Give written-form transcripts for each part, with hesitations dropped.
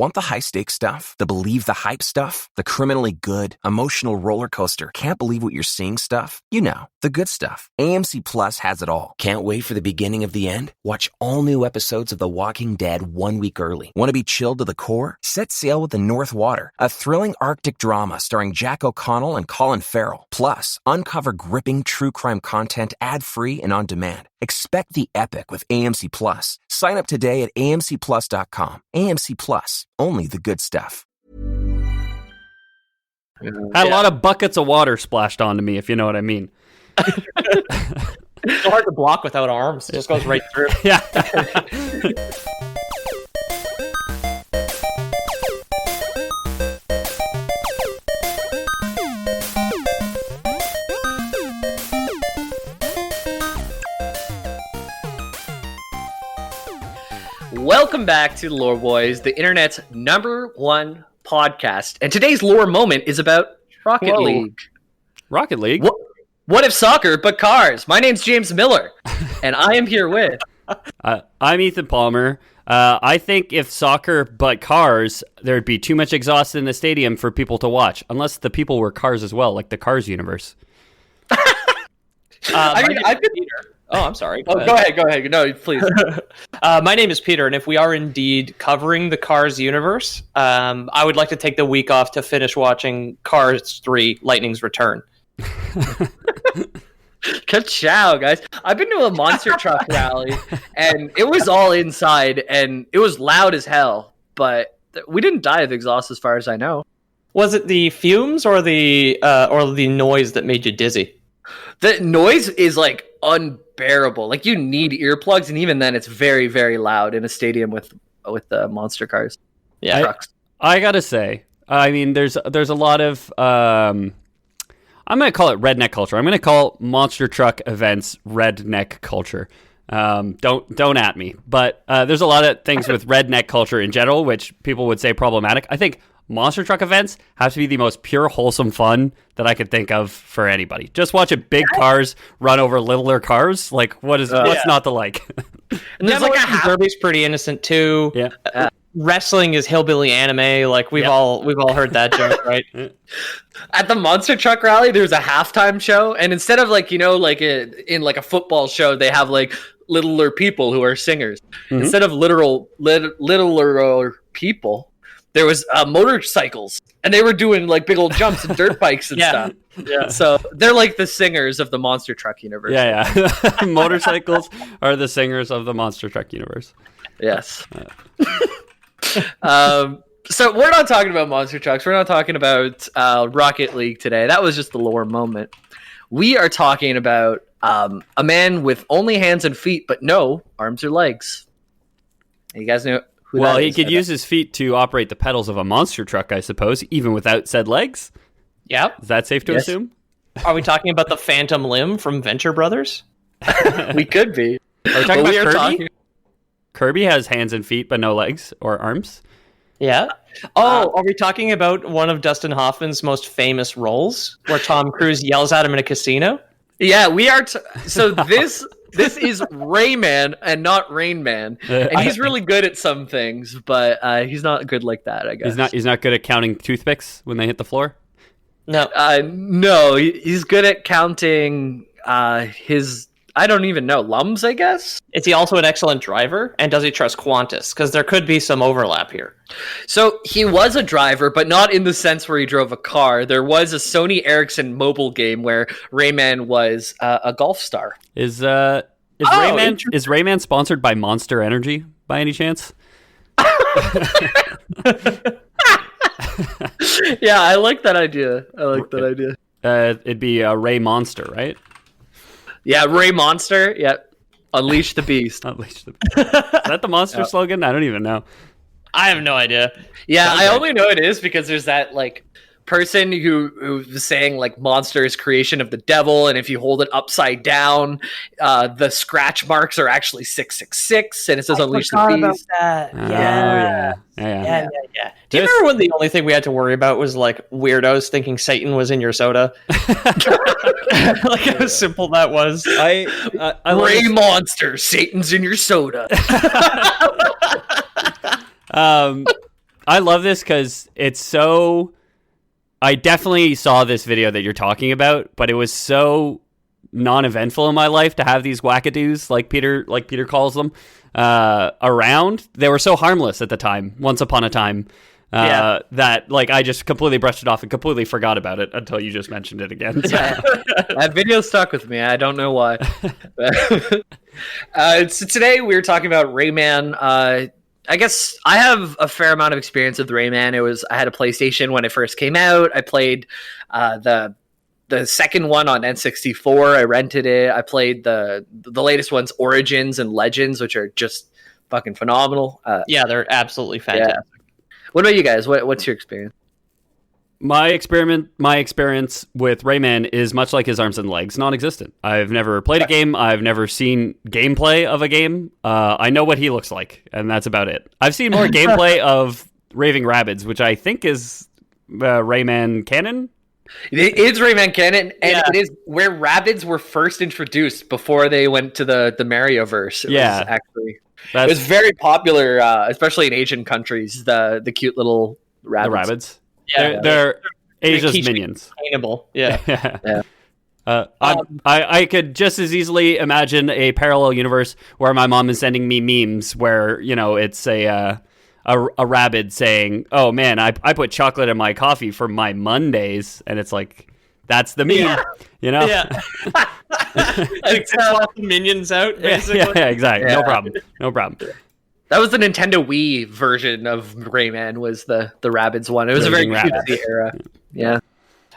Want the high-stakes stuff? The believe-the-hype stuff? The criminally good, emotional roller coaster, can't believe what you're seeing stuff? You know, the good stuff. AMC Plus has it all. Can't wait for the beginning of the end? Watch all new episodes of The Walking Dead 1 week early. Want to be chilled to the core? Set sail with the North Water, a thrilling Arctic drama starring Jack O'Connell and Colin Farrell. Plus, uncover gripping true crime content ad-free and on demand. Expect the epic with AMC Plus. Sign up today at amcplus.com. AMC Plus, only the good stuff. Had a lot of buckets of water splashed onto me, if you know what I mean. It's so hard to block without arms. It just goes right through. Yeah. Welcome back to Lore Boys, the internet's #1 podcast. And today's lore moment is about Rocket League. Rocket League? What if soccer, but cars? My name's James Miller, and I am here with... I'm Ethan Palmer. I think if soccer, but cars, there'd be too much exhaust in the stadium for people to watch, unless the people were cars as well, like the Cars universe. I've been... Oh, I'm sorry. Go ahead. No, please. My name is Peter, and if we are indeed covering the Cars universe, I would like to take the week off to finish watching Cars 3: Lightning's Return. Ka-chow, guys. I've been to a monster truck rally, and it was all inside, and it was loud as hell, but we didn't die of exhaust as far as I know. Was it the fumes or the noise that made you dizzy? The noise is like unbearable. Like you need earplugs, and even then, it's very, very loud in a stadium with the monster cars. Yeah, trucks. I gotta say, I mean, there's a lot of I'm gonna call it redneck culture. I'm gonna call monster truck events redneck culture. Don't at me, but there's a lot of things with redneck culture in general, which people would say problematic. I think monster truck events have to be the most pure, wholesome fun that I could think of for anybody. Just watching big cars run over littler cars. Like, what's not to like? And there's like a derby's pretty innocent too. Yeah. Wrestling is hillbilly anime. Like we've all heard that joke, right? At the monster truck rally, there's a halftime show, and instead of in a football show, they have like littler people who are singers. Mm-hmm. Instead of littler people, there was motorcycles, and they were doing like big old jumps and dirt bikes and stuff. Yeah. So they're like the singers of the monster truck universe. Yeah. Motorcycles are the singers of the monster truck universe. Yes. So we're not talking about monster trucks. We're not talking about Rocket League today. That was just the lore moment. We are talking about a man with only hands and feet, but no arms or legs. You guys know who that is? Well, he could use his feet to operate the pedals of a monster truck, I suppose, even without said legs. Yep. Is that safe to assume? Are we talking about the Phantom Limb from Venture Brothers? We could be. Are we talking about Kirby? Kirby has hands and feet, but no legs or arms. Yeah. Oh, are we talking about one of Dustin Hoffman's most famous roles, where Tom Cruise yells at him in a casino? Yeah, we are. So this is Rayman and not Rain Man, and he's really good at some things, but he's not good like that. I guess he's not good at counting toothpicks when they hit the floor. No, he's good at counting his. I don't even know. Lums, I guess? Is he also an excellent driver? And does he trust Qantas? Because there could be some overlap here. So he was a driver, but not in the sense where he drove a car. There was a Sony Ericsson mobile game where Rayman was a golf star. Is Rayman sponsored by Monster Energy by any chance? Yeah, I like that idea. It'd be Ray Monster, right? Yeah, Ray Monster. Yeah, unleash the beast. Unleash the beast. Is that the Monster slogan? I don't even know. I have no idea. Yeah, I only know it is because there's that like person who was saying like Monster is creation of the devil, and if you hold it upside down, the scratch marks are actually 666, and it says unleash the beast. About that. Yeah. Do you remember when the only thing we had to worry about was like weirdos thinking Satan was in your soda? Like how simple that was. Ray Monster, Satan's in your soda. I love this because it's so. I definitely saw this video that you're talking about, but it was so non-eventful in my life to have these wackadoos, like Peter calls them, around. They were so harmless at the time. Once upon a time. That like I just completely brushed it off and completely forgot about it until you just mentioned it again. So. That video stuck with me. I don't know why. So today we were talking about Rayman. I guess I have a fair amount of experience with Rayman. I had a PlayStation when it first came out. I played the second one on N64. I rented it. I played the latest ones, Origins and Legends, which are just fucking phenomenal. They're absolutely fantastic. Yeah. What about you guys? What's your experience? My experience with Rayman is much like his arms and legs, non-existent. I've never played a game. I've never seen gameplay of a game. I know what he looks like, and that's about it. I've seen more gameplay of Raving Rabbids, which I think is Rayman canon. It is Rayman canon, and it is where Rabbids were first introduced before they went to the Mario-verse. It was very popular, especially in Asian countries. The cute little rabbits. The rabbids. Yeah, they're Asia's minions. Yeah. I could just as easily imagine a parallel universe where my mom is sending me memes where it's a rabbit saying, "Oh man, I put chocolate in my coffee for my Mondays," and it's like. That's the meme, Yeah. Like swap the minions out, basically. Yeah, exactly. Yeah. No problem. That was the Nintendo Wii version of Rayman, was the Rabbids one. It was a very cutesy era. Yeah.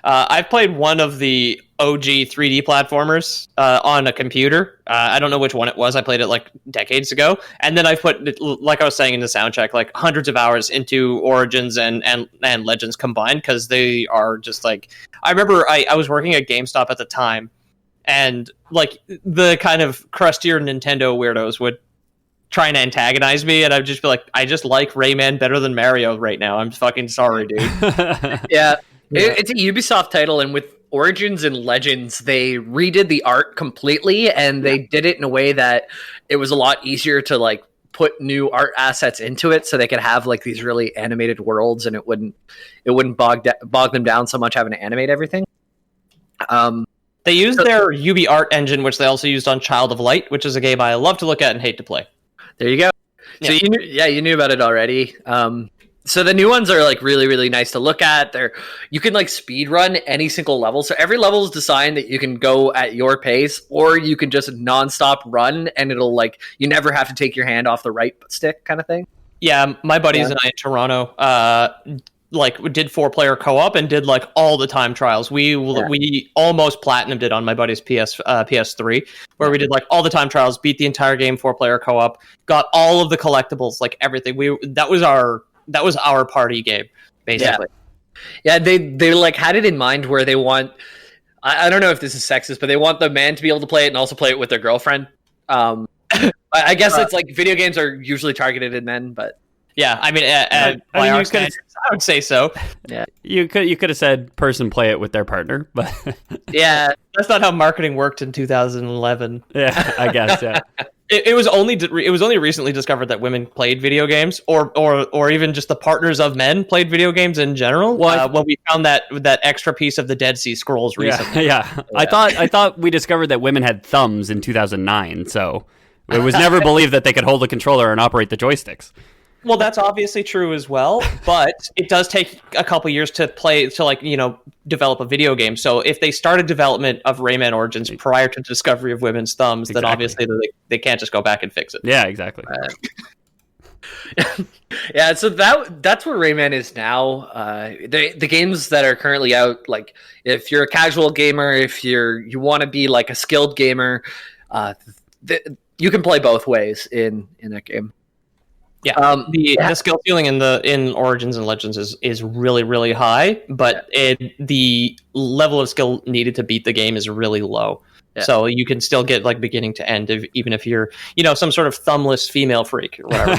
I've played one of the OG 3D platformers on a computer. I don't know which one it was. I played it like decades ago. And then I put, like I was saying in the sound check, like hundreds of hours into Origins and Legends combined, because they are just like... I remember I was working at GameStop at the time, and like the kind of crustier Nintendo weirdos would try and antagonize me, and I'd just be like, I just like Rayman better than Mario right now. I'm fucking sorry, dude. Yeah. It's a Ubisoft title, and with Origins and Legends, they redid the art completely, and they did it in a way that it was a lot easier to like put new art assets into it, so they could have like these really animated worlds, and it wouldn't bog them down so much having to animate everything. They used their UB art engine, which they also used on Child of Light, which is a game I love to look at and hate to play. There you go. So you knew about it already. So the new ones are like really, really nice to look at. You can like speed run any single level. So every level is designed that you can go at your pace, or you can just nonstop run, and it'll like you never have to take your hand off the right stick, kind of thing. Yeah, my buddies and I in Toronto like did 4-player co-op and did like all the time trials. We almost platinumed it on my buddy's PS3, where we did like all the time trials, beat the entire game 4-player co-op, got all of the collectibles, like everything. That was our party game, basically. Yeah, they like had it in mind where they want, I don't know if this is sexist, but they want the man to be able to play it and also play it with their girlfriend. I guess it's like video games are usually targeted at men, but yeah, I mean, by our standards, I would say so. Yeah, you could have said person play it with their partner, but yeah, that's not how marketing worked in 2011. Yeah, I guess. Yeah. It was only recently discovered that women played video games, or even just the partners of men played video games in general. When we found that extra piece of the Dead Sea Scrolls recently. Yeah. I thought we discovered that women had thumbs in 2009, so it was never believed that they could hold a controller and operate the joysticks. Well, that's obviously true as well, but it does take a couple years to develop a video game. So if they started development of Rayman Origins prior to discovery of women's thumbs, then obviously they can't just go back and fix it. Yeah, exactly. Yeah, so that's where Rayman is now. The games that are currently out, like if you're a casual gamer, if you want to be like a skilled gamer, you can play both ways in that game. Yeah, the skill ceiling in Origins and Legends is really, really high, but the level of skill needed to beat the game is really low. Yeah. So you can still get like beginning to end, even if you're some sort of thumbless female freak or whatever.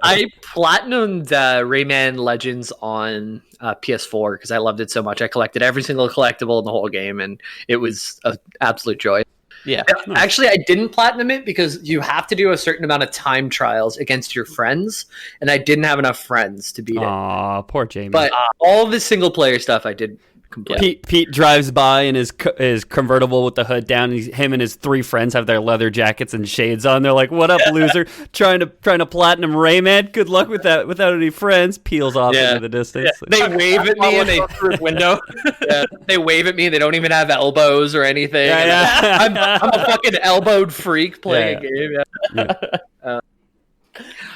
I platinumed Rayman Legends on PS4 because I loved it so much. I collected every single collectible in the whole game, and it was an absolute joy. Yeah. Actually, I didn't platinum it because you have to do a certain amount of time trials against your friends, and I didn't have enough friends to beat it. Aw, poor Jamie. But all the single player stuff I did complete. Pete drives by in his convertible with the hood down. And him and his 3 friends have their leather jackets and shades on. They're like, "What up, loser? trying to platinum Rayman? Good luck with that. Without any friends." Peels off into the distance. They wave at me and they through the window. they wave at me. They don't even have elbows or anything. Yeah. I'm a fucking elbowed freak playing a game.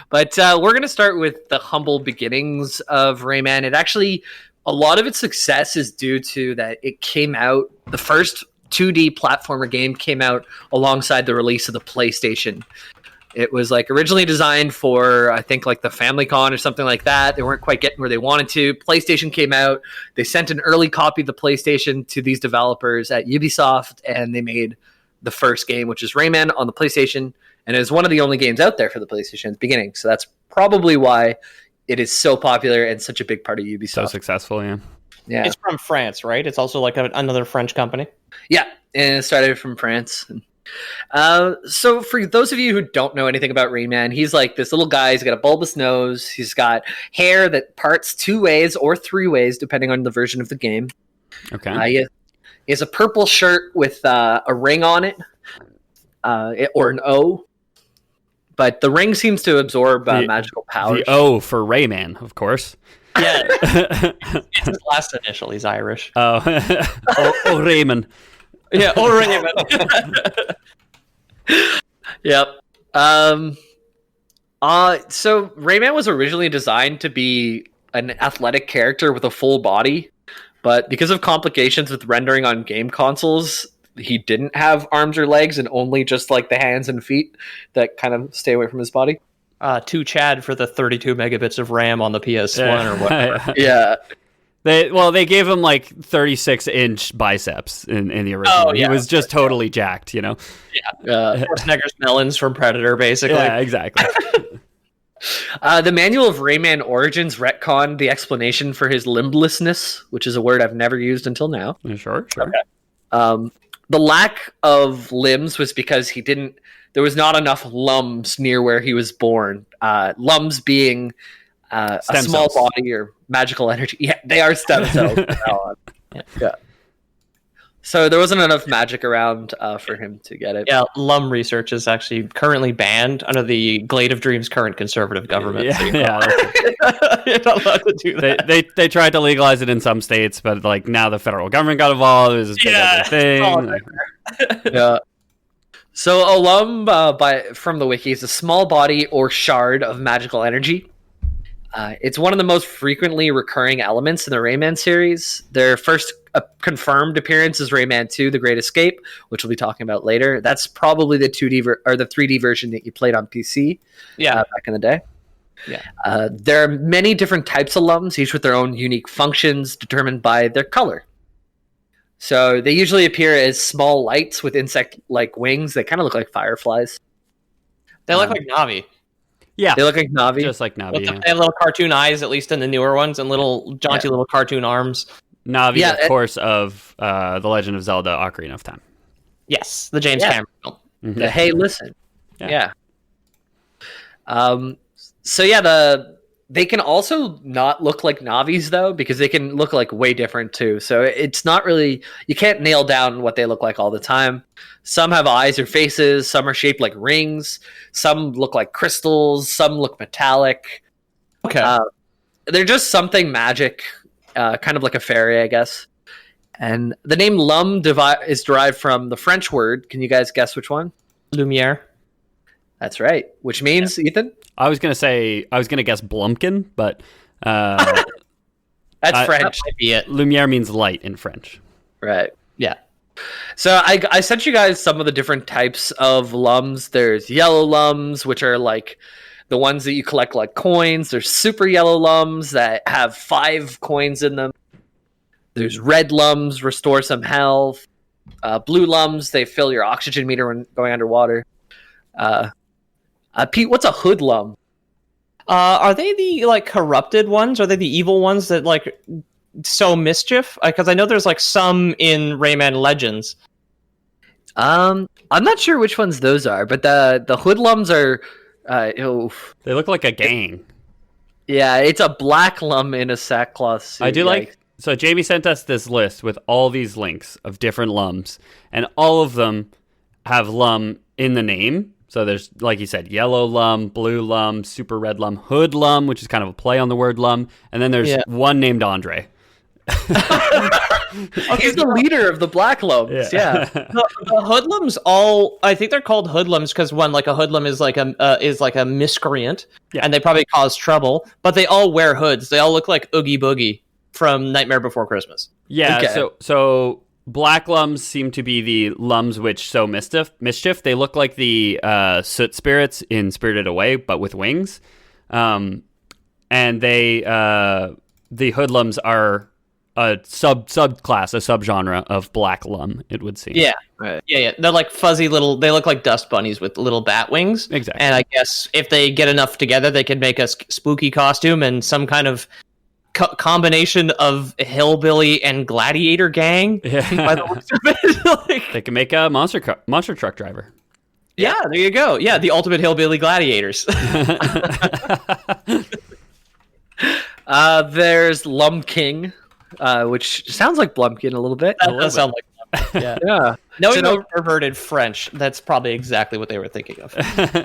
But we're gonna start with the humble beginnings of Rayman. It actually, a lot of its success is due to that it came out. The first 2D platformer game came out alongside the release of the PlayStation. It was like originally designed for, I think, like the FamilyCon or something like that. They weren't quite getting where they wanted to. PlayStation came out. They sent an early copy of the PlayStation to these developers at Ubisoft, and they made the first game, which is Rayman, on the PlayStation. And it was one of the only games out there for the PlayStation at the beginning. So that's probably why it is so popular and such a big part of Ubisoft. So successful, yeah. Yeah. It's from France, right? It's also like another French company. Yeah, and it started from France. So for those of you who don't know anything about Rayman, he's like this little guy. He's got a bulbous nose. He's got hair that parts 2 ways or 3 ways, depending on the version of the game. Okay. He has a purple shirt with a ring on it, or an O. But the ring seems to absorb magical powers. The O for Rayman, of course. Yeah. It's his last initial. He's Irish. Oh, Rayman. Yeah, Rayman. Yep. So Rayman was originally designed to be an athletic character with a full body, but because of complications with rendering on game consoles, he didn't have arms or legs and only just like the hands and feet that kind of stay away from his body. Too Chad for the 32 megabits of RAM on the PS1 or whatever. Yeah. They gave him like 36-inch biceps in the original. Oh, yeah. He was just totally jacked, you know? Yeah. Schwarzenegger's melons from Predator, basically. Yeah, exactly. The manual of Rayman Origins retconned the explanation for his limblessness, which is a word I've never used until now. Sure. Okay. The lack of limbs was because there was not enough lums near where he was born. Lums being a small body or magical energy. Yeah, they are stem cells. Yeah. So there wasn't enough magic around for him to get it. Yeah, lum research is actually currently banned under the Glade of Dreams' current conservative government. Yeah, You're not allowed to do that. They tried to legalize it in some states, but like now the federal government got involved. It was this big other thing. Yeah. So a lum, from the wiki, is a small body or shard of magical energy. It's one of the most frequently recurring elements in the Rayman series. Their first confirmed appearance is Rayman 2: The Great Escape, which we'll be talking about later. That's probably the 2D or the 3D version that you played on PC. Back in the day. Yeah. There are many different types of lums, each with their own unique functions determined by their color. So they usually appear as small lights with insect-like wings. They kind of look like fireflies. They look like Navi. Yeah. They look like Navi. Just like Navi. They have little cartoon eyes, at least in the newer ones, and little jaunty little cartoon arms. Navi, of course, of The Legend of Zelda: Ocarina of Time. Yes, the James Cameron film. Mm-hmm. Hey, listen. Yeah. They can also not look like Navis, though, because they can look like way different, too. So it's not really... You can't nail down what they look like all the time. Some have eyes or faces. Some are shaped like rings. Some look like crystals. Some look metallic. Okay. They're just something magic, kind of like a fairy, I guess. And the name Lum is derived from the French word. Can you guys guess which one? Lumiere. That's right. Which means, Ethan? I was gonna guess Blumpkin, but that's French. That might be it. Lumiere means light in French. Right. Yeah. So I sent you guys some of the different types of lums. There's yellow lums, which are like the ones that you collect like coins. There's super yellow lums that have 5 coins in them. There's red lums, restore some health. Blue lums, they fill your oxygen meter when going underwater. Pete, what's a hoodlum? Are they the like corrupted ones? Are they the evil ones that like sow mischief? Because I know there's like some in Rayman Legends. I'm not sure which ones those are, but the hoodlums are. They look like a gang. Yeah, it's a black lum in a sackcloth suit. I do like. So Jamie sent us this list with all these links of different lums, and all of them have lum in the name. So there's, like you said, yellow lum, blue lum, super red lum, hood lum, which is kind of a play on the word lum, and then there's one named Andre. He's the leader of the black lums. Yeah. The hoodlums I think they're called hoodlums because one, like a hoodlum is like a miscreant, and they probably cause trouble. But they all wear hoods. They all look like Oogie Boogie from Nightmare Before Christmas. Yeah. Okay. So black lums seem to be the lums which sow mischief. They look like the soot spirits in Spirited Away, but with wings. And they the hoodlums are a subclass, a subgenre of black lum, it would seem. Yeah, right. Yeah. They're like fuzzy little. They look like dust bunnies with little bat wings. Exactly. And I guess if they get enough together, they could make a spooky costume and some kind of combination of hillbilly and gladiator gang. Yeah. By the looks of it. They can make a monster truck driver. Yeah, there you go. Yeah, the ultimate hillbilly gladiators. There's Lum King, which sounds like Blumpkin a little bit. That does sound like Blumpkin. Yeah. Yeah. Knowing the perverted French, that's probably exactly what they were thinking of.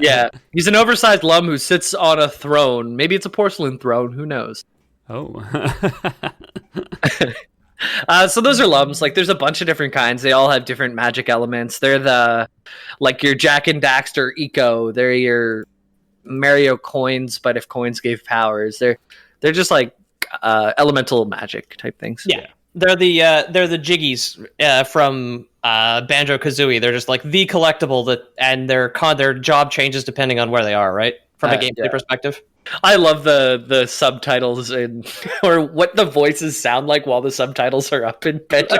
Yeah. He's an oversized lum who sits on a throne. Maybe it's a porcelain throne. Who knows? Oh. So those are lums. Like, there's a bunch of different kinds. They all have different magic elements. They're your Jack and Daxter Eco. They're your Mario coins, but if coins gave powers. They're just like elemental magic type things. Yeah. They're the Jiggies from Banjo-Kazooie. They're just like the collectible and their job changes depending on where they are, right? From a gameplay perspective. I love the subtitles or what the voices sound like while the subtitles are up in Banjo.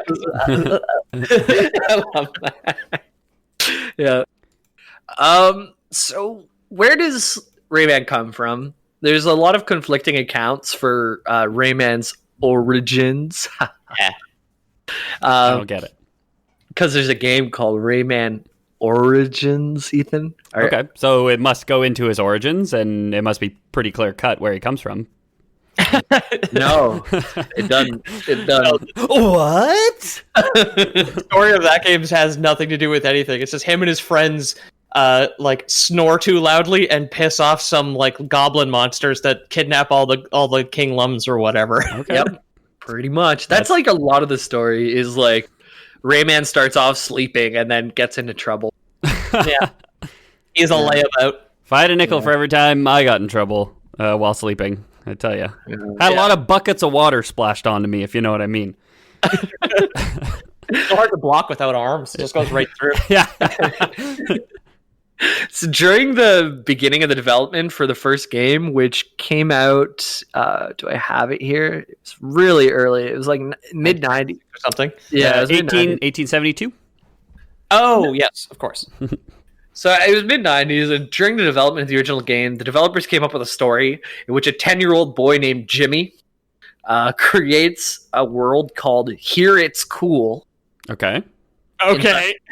I love that. Yeah. So where does Rayman come from? There's a lot of conflicting accounts for Rayman's origins. Yeah. I don't get it. Because there's a game called Rayman Origins, Ethan. Okay, so it must go into his origins, and it must be pretty clear cut where he comes from. No, it doesn't. It doesn't. What? The story of that game has nothing to do with anything. It's just him and his friends snore too loudly and piss off some like goblin monsters that kidnap all the King Lums or whatever. Okay. Yep, pretty much. That's like a lot of the story is like Rayman starts off sleeping and then gets into trouble. Yeah, he's a layabout. If I had a nickel for every time I got in trouble while sleeping, I tell you, had a lot of buckets of water splashed onto me, if you know what I mean. It's so hard to block without arms. It just goes right through. Yeah. So during the beginning of the development for the first game, which came out, do I have it here? It was really early. It was like mid-90s or something. Yeah, it was 1872. Oh, yes, of course. So it was mid-90s, and during the development of the original game, the developers came up with a story in which a 10-year-old boy named Jimmy creates a world called Here It's Cool. Okay.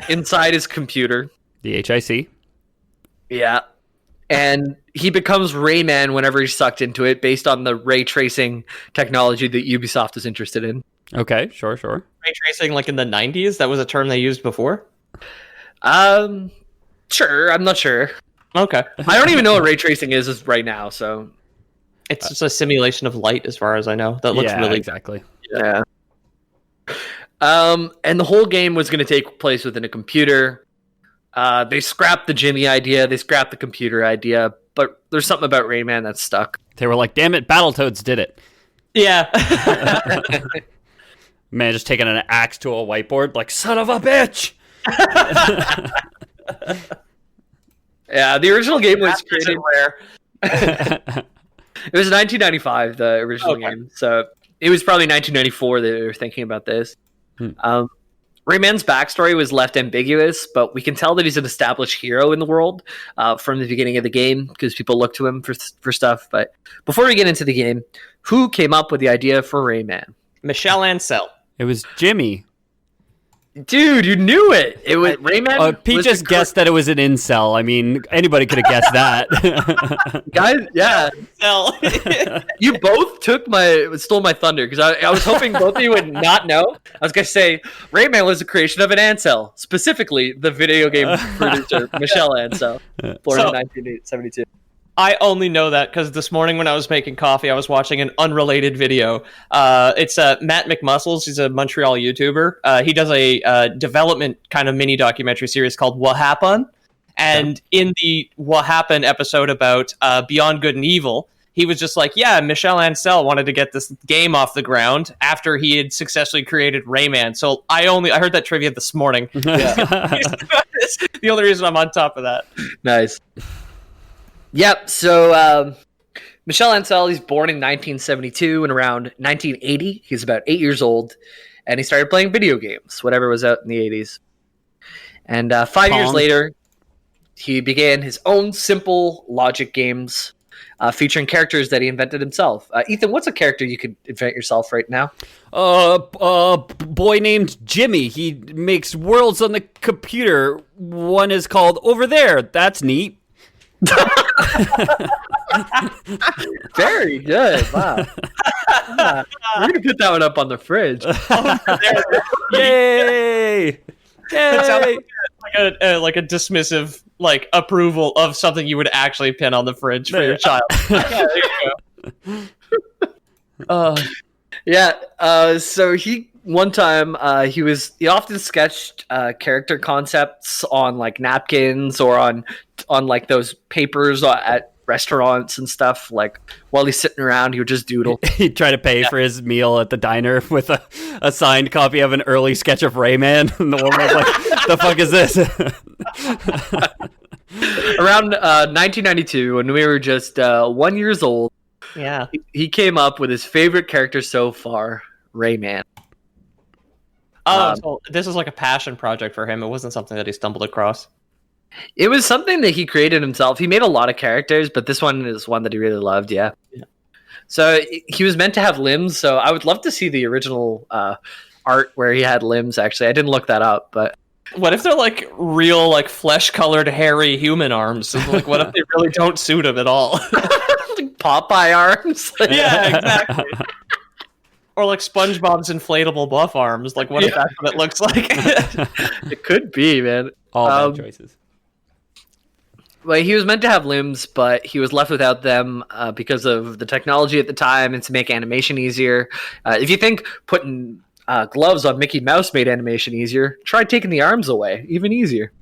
Inside his computer. The HIC. Yeah. And he becomes Rayman whenever he's sucked into it based on the ray tracing technology that Ubisoft is interested in. Okay, sure. Ray tracing like in the 90s? That was a term they used before? Sure. I'm not sure. Okay. I don't even know what ray tracing is right now, so... It's just a simulation of light as far as I know. That looks really... exactly. Yeah. And the whole game was going to take place within a computer. They scrapped the Jimmy idea, they scrapped the computer idea, but there's something about Rayman that's stuck. They were like, damn it, Battletoads did it. Yeah. Man, just taking an axe to a whiteboard, like, son of a bitch! Yeah, the original game was created rare. It was 1995, the original game, so it was probably 1994 that they were thinking about this. Rayman's backstory was left ambiguous, but we can tell that he's an established hero in the world from the beginning of the game because people look to him for stuff. But before we get into the game, who came up with the idea for Rayman? Michel Ancel. It was Jimmy. Dude, you knew it. It was Rayman. Pete was just guessed that it was an incel. I mean, anybody could have guessed that. Guys, yeah. Hell. You both stole my thunder because I was hoping both of you would not know. I was gonna say Rayman was the creation of an Ansel, specifically the video game producer Michelle Ansel, born in 1972. I only know that because this morning when I was making coffee, I was watching an unrelated video. It's Matt McMuscles. He's a Montreal YouTuber. He does a development kind of mini documentary series called What Happened? And in the What Happened episode about Beyond Good and Evil, he was just like, yeah, Michel Ancel wanted to get this game off the ground after he had successfully created Rayman. So I heard that trivia this morning. The only reason I'm on top of that. Nice. Yep. So Michel Ancel, he's born in 1972, and around 1980, he's about 8 years old, and he started playing video games, whatever was out in the 80s. And 5 years later, he began his own simple logic games, featuring characters that he invented himself. Ethan, what's a character you could invent yourself right now? Boy named Jimmy. He makes worlds on the computer. One is called Over There. That's neat. Very good. Wow. We're gonna put that one up on the fridge. Yay! That sounds like a dismissive approval of something you would actually pin on the fridge for your child. Yeah, there you go. So one time he often sketched character concepts on like napkins or on like those papers at restaurants and stuff. Like while he's sitting around, he would just doodle. He'd try to pay for his meal at the diner with a signed copy of an early sketch of Rayman, and the woman was like, "The fuck is this?" Around 1992, when we were just 1 year old, he came up with his favorite character so far, Rayman. So this is like a passion project for him. It wasn't something that he stumbled across. It was something that he created himself. He made a lot of characters, but this one is one that he really loved, yeah. So he was meant to have limbs, so I would love to see the original art where he had limbs, actually. I didn't look that up, but... What if they're like real, like flesh-colored, hairy human arms? Like, what if they really don't suit him at all? Like Popeye arms? Yeah, exactly. Or like SpongeBob's inflatable buff arms. Like, what if that's what it looks like? It could be, man. All bad choices. Well, he was meant to have limbs, but he was left without them because of the technology at the time and to make animation easier. If you think putting gloves on Mickey Mouse made animation easier, try taking the arms away. Even easier.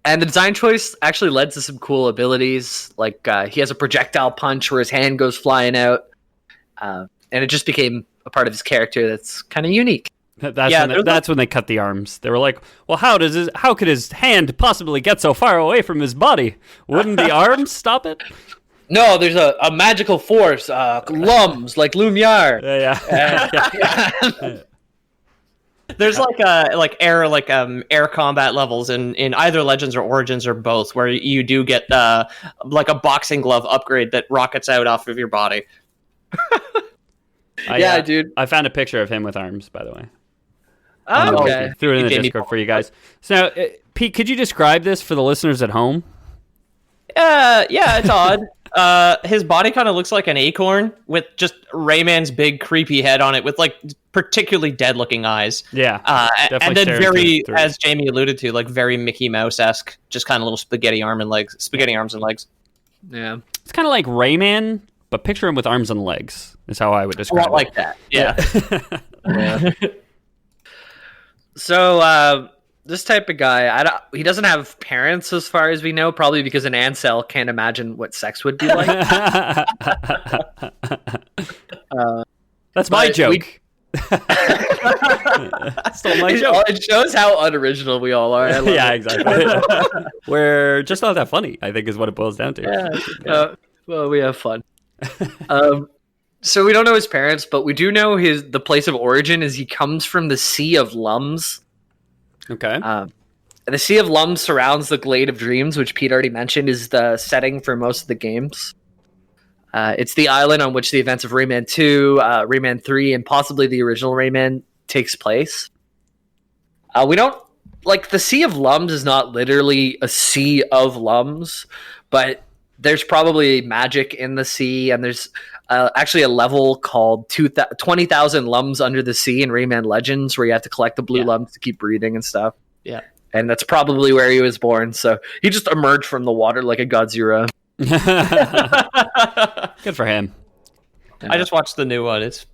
And the design choice actually led to some cool abilities. Like he has a projectile punch where his hand goes flying out. And it just became a part of his character that's kind of unique. That's when they cut the arms. They were like, well, how could his hand possibly get so far away from his body? Wouldn't the arms stop it? No, there's a magical force, lums, like Lumiere. Yeah. There's air combat levels in either Legends or Origins or both, where you do get like a boxing glove upgrade that rockets out off of your body. Dude. I found a picture of him with arms, by the way. Oh, okay. Threw it in the Discord for you guys. So now, Pete, could you describe this for the listeners at home? Yeah, it's odd. His body kind of looks like an acorn with just Rayman's big creepy head on it with like particularly dead looking eyes. Yeah. And then very, as Jamie alluded to, like very Mickey Mouse-esque, just kind of little spaghetti arms and legs. Yeah. It's kind of like Rayman, but picture him with arms and legs is how I would describe it. Like that. Yeah. Yeah. So, this type of guy, he doesn't have parents as far as we know, probably because an Ansel can't imagine what sex would be like. That's my joke. Stole my joke. It shows how unoriginal we all are. Yeah, exactly. We're just not that funny, I think is what it boils down to. Yeah. Well, we have fun. So we don't know his parents, but we do know the place of origin is he comes from the Sea of Lums. Okay. The Sea of Lums surrounds the Glade of Dreams, which Pete already mentioned is the setting for most of the games. It's the island on which the events of Rayman 2, Rayman 3, and possibly the original Rayman takes place. We don't like the Sea of Lums is not literally a sea of lums, but there's probably magic in the sea, and there's actually a level called 20,000 Lums Under the Sea in Rayman Legends where you have to collect the blue lums to keep breathing and stuff. Yeah. And that's probably where he was born, so he just emerged from the water like a Godzilla. Good for him. I just watched the new one. It's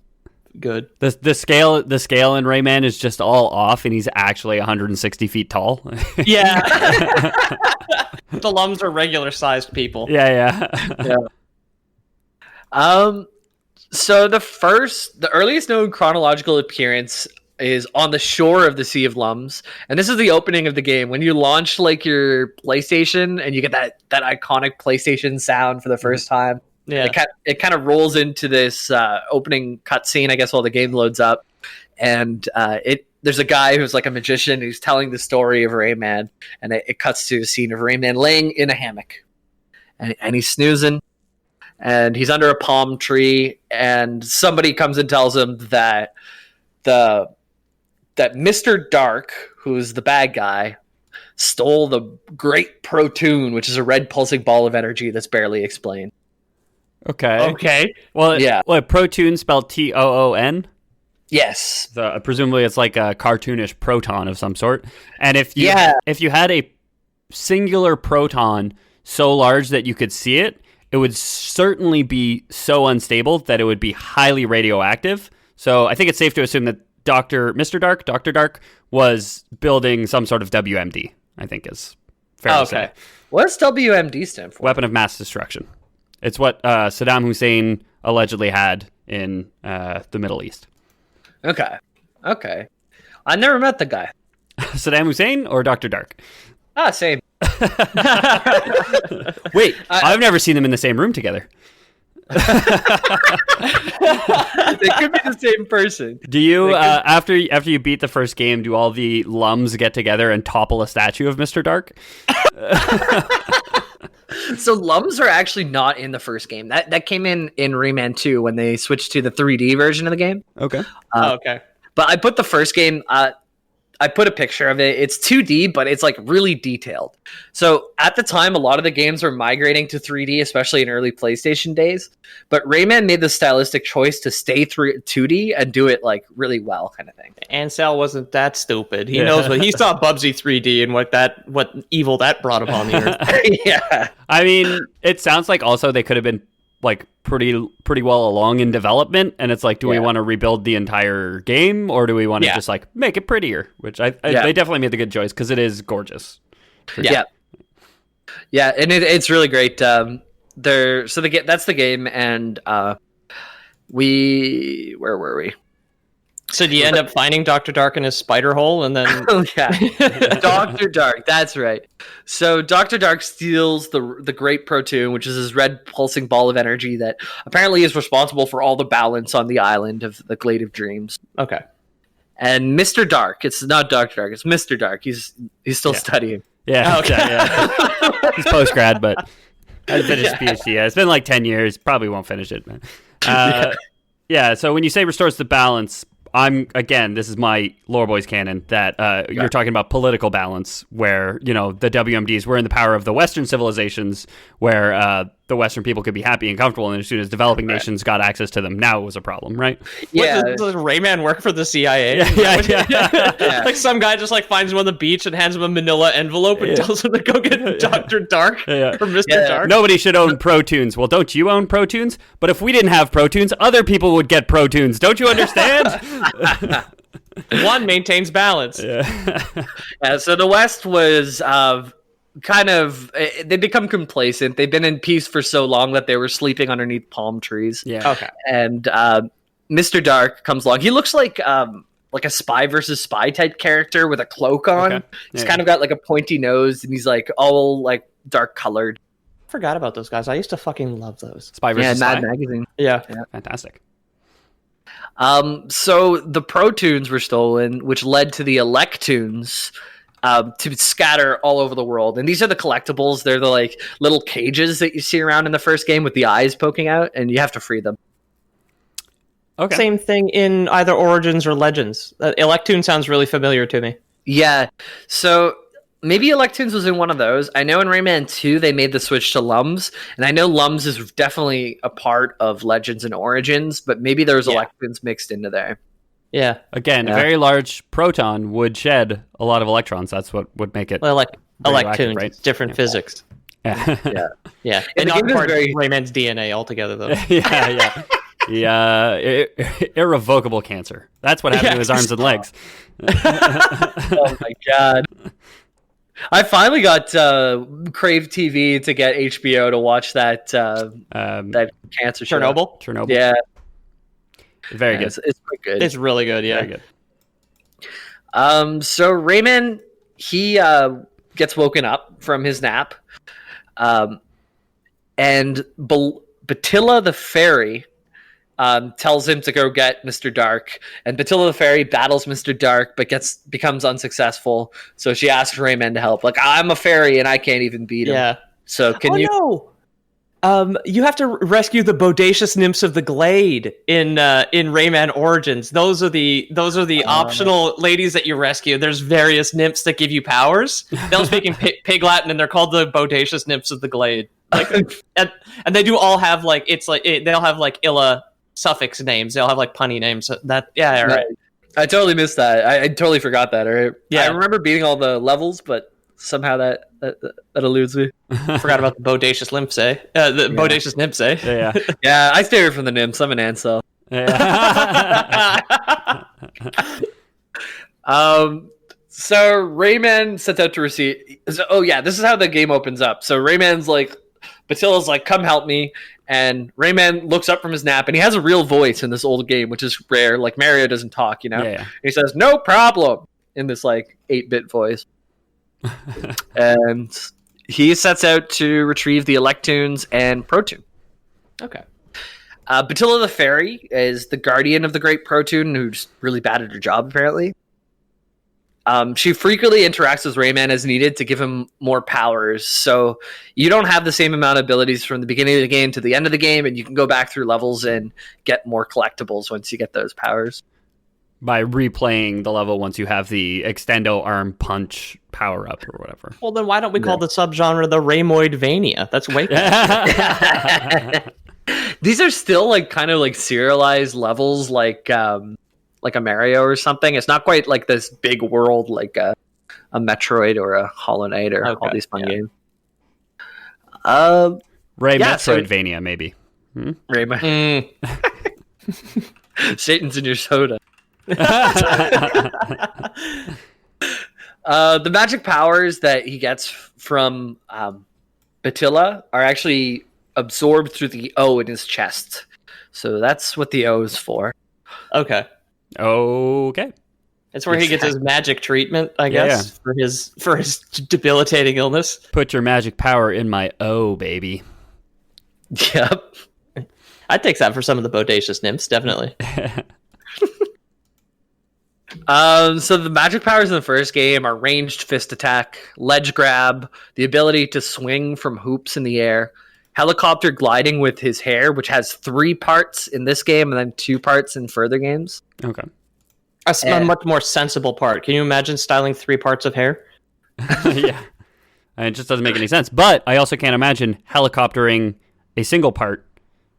good. The scale in Rayman is just all off, and he's actually 160 feet tall. Yeah. The Lums are regular sized people. Yeah. So the earliest known chronological appearance is on the shore of the Sea of Lums, and this is the opening of the game when you launch like your PlayStation and you get that iconic PlayStation sound for the first time. Yeah, it kind of rolls into this opening cutscene, I guess, while the game loads up, and there's a guy who's like a magician who's telling the story of Rayman, and it cuts to a scene of Rayman laying in a hammock, and he's snoozing, and he's under a palm tree, and somebody comes and tells him that Mr. Dark, who's the bad guy, stole the Great Protoon, which is a red pulsing ball of energy that's barely explained. Okay. Well, yeah. Protoon spelled Toon? Yes. So, presumably it's like a cartoonish proton of some sort. And if you had a singular proton so large that you could see it, it would certainly be so unstable that it would be highly radioactive. So I think it's safe to assume that Dr. Dark was building some sort of WMD, I think is fair to say. What's WMD stand for? Weapon of mass destruction. It's what Saddam Hussein allegedly had in the Middle East. Okay. I never met the guy. Saddam Hussein or Dr. Dark? Same. Wait, I've never seen them in the same room together. They could be the same person. Do you, after you beat the first game, do all the Lums get together and topple a statue of Mr. Dark? So Lums are actually not in the first game. That came in Rayman 2 when they switched to the 3D version of the game. Okay. Okay. But I put the first game... I put a picture of it. It's 2D, but it's like really detailed. So at the time, a lot of the games were migrating to 3D, especially in early PlayStation days. But Rayman made the stylistic choice to stay through 2D and do it like really well, kind of thing. Ansel wasn't that stupid. He knows what he saw Bubsy 3D and what evil that brought upon the earth. Yeah. I mean, it sounds like also they could have been like pretty well along in development, and it's like, do we want to rebuild the entire game, or do we want to just like make it prettier? Which they definitely made the good choice because it is gorgeous. Yeah, and it's really great. That's the game, and where were we? So do you end up finding Dr. Dark in his spider hole, and then... Oh, yeah. Dr. Dark, that's right. So Dr. Dark steals the Great Protoon, which is this red pulsing ball of energy that apparently is responsible for all the balance on the island of the Glade of Dreams. Okay. And Mr. Dark, it's not Dr. Dark, it's Mr. Dark. He's still studying. Yeah. Okay. Yeah. He's post-grad, but hasn't finished PhD yet. It's been like 10 years. Probably won't finish it. Yeah, so when you say restores the balance... this is my Lore Boys canon, that you're talking about political balance, where, the WMDs were in the power of the Western civilizations, where the Western people could be happy and comfortable, and as soon as developing nations got access to them, now it was a problem, right? Yeah. Does Rayman work for the CIA? Yeah. Like some guy just like finds him on the beach and hands him a manila envelope and tells him to go get Dr. Dark or Mr. Dark. Nobody should own Protoons. Well, don't you own Protoons? But if we didn't have Protoons, other people would get Protoons. Don't you understand? One maintains balance. So the West was they become complacent. They've been in peace for so long that they were sleeping underneath palm trees. Yeah. Okay. And Mr. Dark comes along. He looks like a spy versus spy type character with a cloak on. Okay. He's kind of got like a pointy nose, and he's like all like dark colored. I forgot about those guys. I used to fucking love those. Spy versus Spy. Mad Magazine. Yeah. Fantastic. So the Protoons were stolen, which led to the Electoons, to scatter all over the world. And these are the collectibles. They're the like little cages that you see around in the first game with the eyes poking out, and you have to free them. Okay. Same thing in either Origins or Legends. Electoon sounds really familiar to me. Yeah. So maybe Electoons was in one of those. I know in Rayman 2 they made the switch to Lums, and I know Lums is definitely a part of Legends and Origins, but maybe there's Electoons mixed into there. Yeah. Again, a very large proton would shed a lot of electrons. That's what would make it. Well, like Electoons, right? Different physics. Yeah. Yeah. And And the not game is part very- of Rayman's DNA altogether, though. yeah. Irrevocable cancer. That's what happened to his arms and legs. Oh my god. I finally got Crave TV to get HBO to watch that that cancer show. Chernobyl. Yeah. Very good. It's quite good. It's really good, yeah. Very good. So Rayman, he gets woken up from his nap, and Batilla the fairy tells him to go get Mr. Dark, and Batilla the fairy battles Mr. Dark, but becomes unsuccessful. So she asks Rayman to help. Like, I'm a fairy and I can't even beat him. Yeah. So can you? No. You have to rescue the bodacious nymphs of the glade in Rayman Origins. Those are the optional ladies that you rescue. There's various nymphs that give you powers. They'll speak in pig Latin, and they're called the bodacious nymphs of the glade. Like, and they do all have like they'll have like Illa suffix names. They'll have like punny names. Right. I totally missed that. I totally forgot that. Right? Yeah. I remember beating all the levels, but somehow that eludes me. Forgot about the bodacious nymphs, eh? Bodacious nymphs, eh? Yeah. Yeah, I stay away from the nymphs. I'm an Ansel. So Rayman sets out to receive. Oh yeah, this is how the game opens up. So Rayman's like, Batilla's like, "Come help me," and Rayman looks up from his nap, and he has a real voice in this old game, which is rare. Like Mario doesn't talk, you know. Yeah. He says, "No problem," in this like 8-bit voice, and he sets out to retrieve the Electoons and Protoon. Okay. Batilla the fairy is the guardian of the Great Protoon, who's really bad at her job, apparently. She frequently interacts with Rayman as needed to give him more powers, so you don't have the same amount of abilities from the beginning of the game to the end of the game, and you can go back through levels and get more collectibles once you get those powers. By replaying the level once you have the extendo arm punch power up or whatever. Well, then why don't we call the subgenre the Raymoidvania? That's way cool. These are still like kind of like serialized levels, like a Mario or something. It's not quite like this big world like a Metroid or a Hollow Knight or all these fun games. Metroidvania, maybe. Rayman. Satan's in your soda. The magic powers that he gets from Batilla are actually absorbed through the O in his chest. So that's what the O is for. Okay. That's where he gets his magic treatment, I guess, for his debilitating illness. Put your magic power in my O, baby. Yep. I'd take that for some of the bodacious nymphs, definitely. So the magic powers in the first game are ranged fist attack, ledge grab, the ability to swing from hoops in the air, helicopter gliding with his hair, which has 3 parts in this game and then 2 parts in further games. Okay. A much more sensible part. Can you imagine styling 3 parts of hair? Yeah. It just doesn't make any sense. But I also can't imagine helicoptering a single part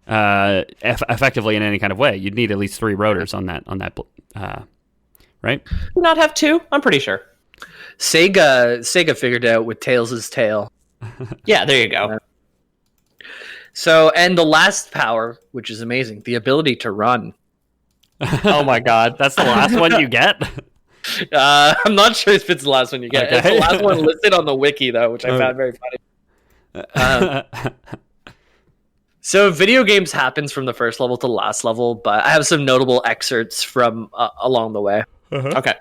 effectively in any kind of way. You'd need at least 3 rotors on that right? Do you not have 2? I'm pretty sure. Sega figured it out with Tails' tail. Yeah, there you go. So, and the last power, which is amazing, the ability to run. Oh my god. That's the last one you get? I'm not sure if it's the last one you get. Okay. It's the last one listed on the wiki, though, which I found very funny. So video games happens from the first level to the last level, but I have some notable excerpts from along the way. Okay.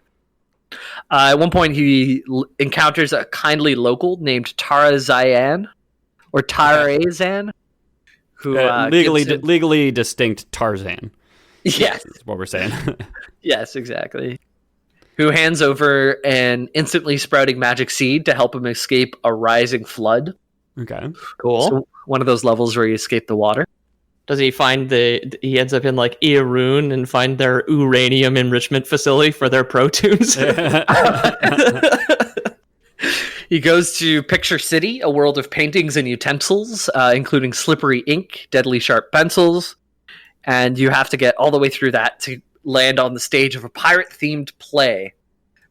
At one point, he encounters a kindly local named Tarazan, or Tarazan, who legally distinct Tarzan. Yes, is what we're saying. yes, exactly. who hands over an instantly sprouting magic seed to help him escape a rising flood. Okay. Cool. So one of those levels where you escape the water. Does he find he ends up in like Iarun and find their uranium enrichment facility for their protunes? He goes to Picture City, a world of paintings and utensils, including slippery ink, deadly sharp pencils, and you have to get all the way through that to land on the stage of a pirate-themed play,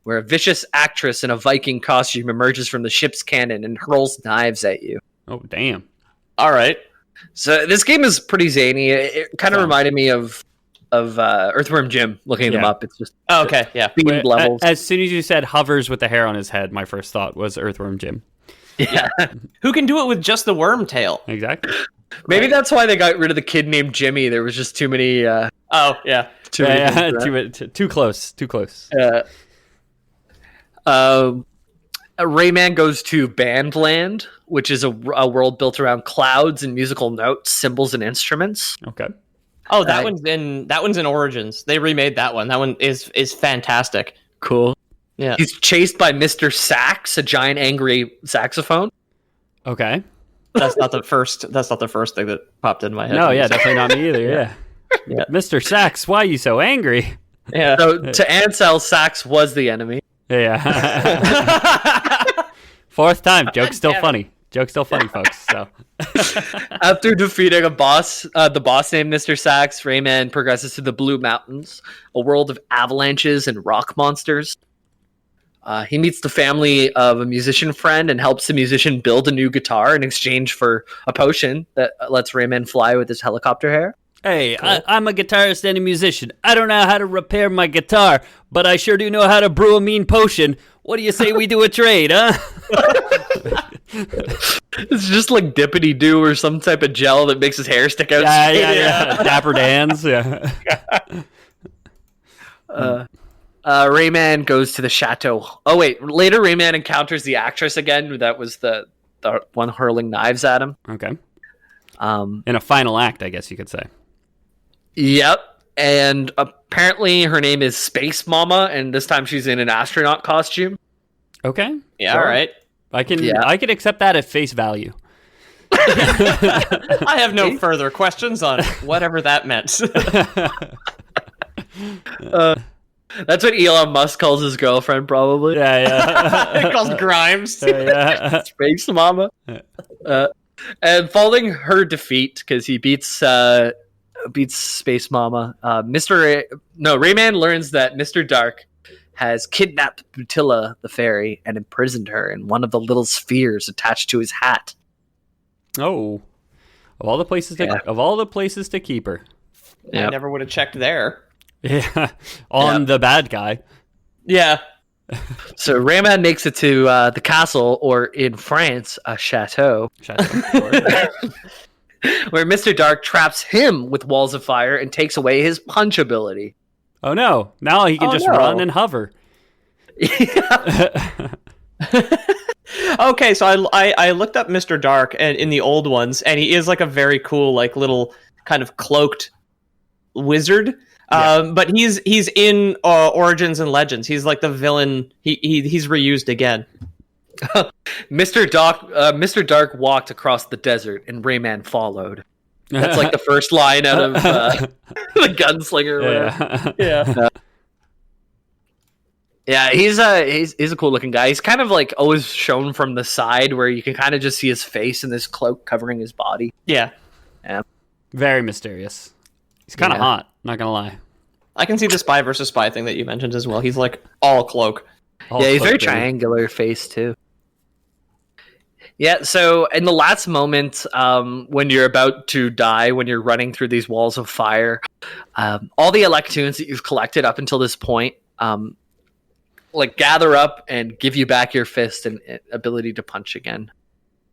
where a vicious actress in a Viking costume emerges from the ship's cannon and hurls knives at you. Oh, damn. All right. So this game is pretty zany. It kind of reminded me of Earthworm Jim. Looking them up, it's just okay, yeah. themed levels. As soon as you said hovers with the hair on his head, my first thought was Earthworm Jim. Yeah, Who can do it with just the worm tail? Exactly. maybe that's why they got rid of the kid named Jimmy. There was just too many. Oh, yeah. Too many things for that. Too close. Too close. Rayman goes to Bandland, which is a world built around clouds and musical notes, symbols, and instruments. Okay. Oh, that one's in Origins. They remade that one. That one is fantastic. Cool. Yeah. He's chased by Mr. Sax, a giant angry saxophone. Okay. That's not the first thing that popped in my head. No, yeah, definitely not me either. Yeah. Yeah. Mr. Sax, why are you so angry? Yeah. So to Ansel, Sax was the enemy. Yeah. Fourth time. Joke's still funny. Joke's still funny, folks. So After defeating the boss named Mr. Sax, Rayman progresses to the Blue Mountains, a world of avalanches and rock monsters. He meets the family of a musician friend and helps the musician build a new guitar in exchange for a potion that lets Rayman fly with his helicopter hair. hey, I'm a guitarist and a musician. I don't know how to repair my guitar, but I sure do know how to brew a mean potion. What do you say we do a trade, huh? It's just like Dippity Doo or some type of gel that makes his hair stick out. Yeah. Dapper Dan's, yeah. Rayman goes to the chateau. Oh wait, later Rayman encounters the actress again. That was the one hurling knives at him. Okay. In a final act, I guess you could say. Yep. And apparently her name is Space Mama, and this time she's in an astronaut costume. Okay. Yeah, all right. I can accept that at face value. I have no further questions on whatever that meant. That's what Elon Musk calls his girlfriend, probably. Yeah. It calls Grimes. Yeah. Space Mama. And following her defeat, because he beats Space Mama, Rayman learns that Mr. Dark has kidnapped Butilla the fairy and imprisoned her in one of the little spheres attached to his hat. Oh, of all the places to keep her. I never would have checked there. Yeah, on the bad guy. Yeah. So Rayman makes it to the castle, or in France, a chateau, where Mr. Dark traps him with walls of fire and takes away his punch ability. Oh no! Now he can run and hover. Okay, so I looked up Mr. Dark and in the old ones, and he is like a very cool, like little kind of cloaked wizard. Yeah. But he's in Origins and Legends. He's like the villain. He's reused again. Mr. Dark walked across the desert, and Rayman followed. That's like the first line out of the Gunslinger. Yeah, he's a cool looking guy. He's kind of like always shown from the side, where you can kind of just see his face and this cloak covering his body. Yeah. Very mysterious. He's kind of hot. Not gonna lie. I can see the spy versus spy thing that you mentioned as well. He's like all cloak. He's very triangular face too. Yeah, so in the last moment, when you're about to die, when you're running through these walls of fire, all the Electoons that you've collected up until this point, gather up and give you back your fist and ability to punch again.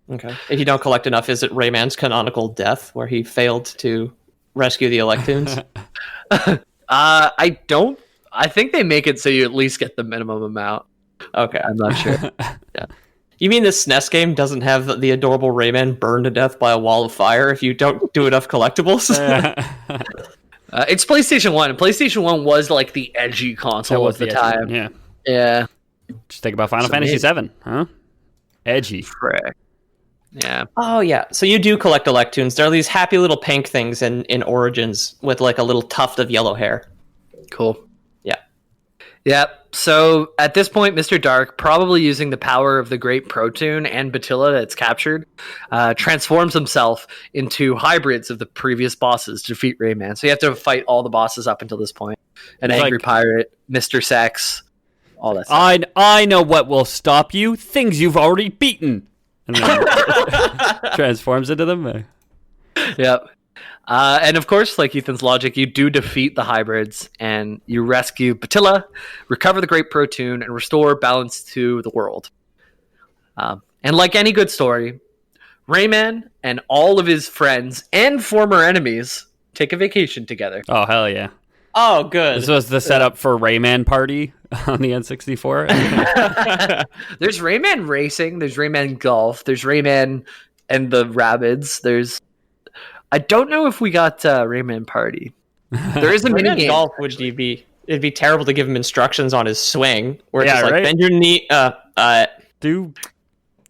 Okay. If you don't collect enough, is it Rayman's canonical death, where he failed to rescue the Electoons? I think they make it so you at least get the minimum amount. Okay. I'm not sure. Yeah. You mean the SNES game doesn't have the adorable Rayman burned to death by a wall of fire if you don't do enough collectibles? It's PlayStation 1, and PlayStation 1 was like the edgy console of the time. Yeah. Yeah. Just think about Final Fantasy VII, huh? Edgy. Frick. Yeah. Oh yeah. So you do collect Electoons. There are these happy little pink things in Origins with like a little tuft of yellow hair. Cool. Yeah. Yep. So at this point, Mr. Dark, probably using the power of the Great Protoon and Batilla that's captured, transforms himself into hybrids of the previous bosses to defeat Rayman. So you have to fight all the bosses up until this point. An Angry Pirate, Mr. Sex, all that stuff. I know what will stop you. Things you've already beaten. And then transforms into them. Yep. And of course, like Ethan's logic, you do defeat the hybrids and you rescue Batilla, recover the Great Protoon, and restore balance to the world. And like any good story, Rayman and all of his friends and former enemies take a vacation together. Oh, hell yeah. Oh, good. This was the setup for Rayman Party on the N64. There's Rayman Racing, there's Rayman Golf, there's Rayman and the Rabbids, I don't know if we got Rayman Party. There is a mini game. Golf, it'd be terrible to give him instructions on his swing, where it's Yeah, just like right? bend your knee,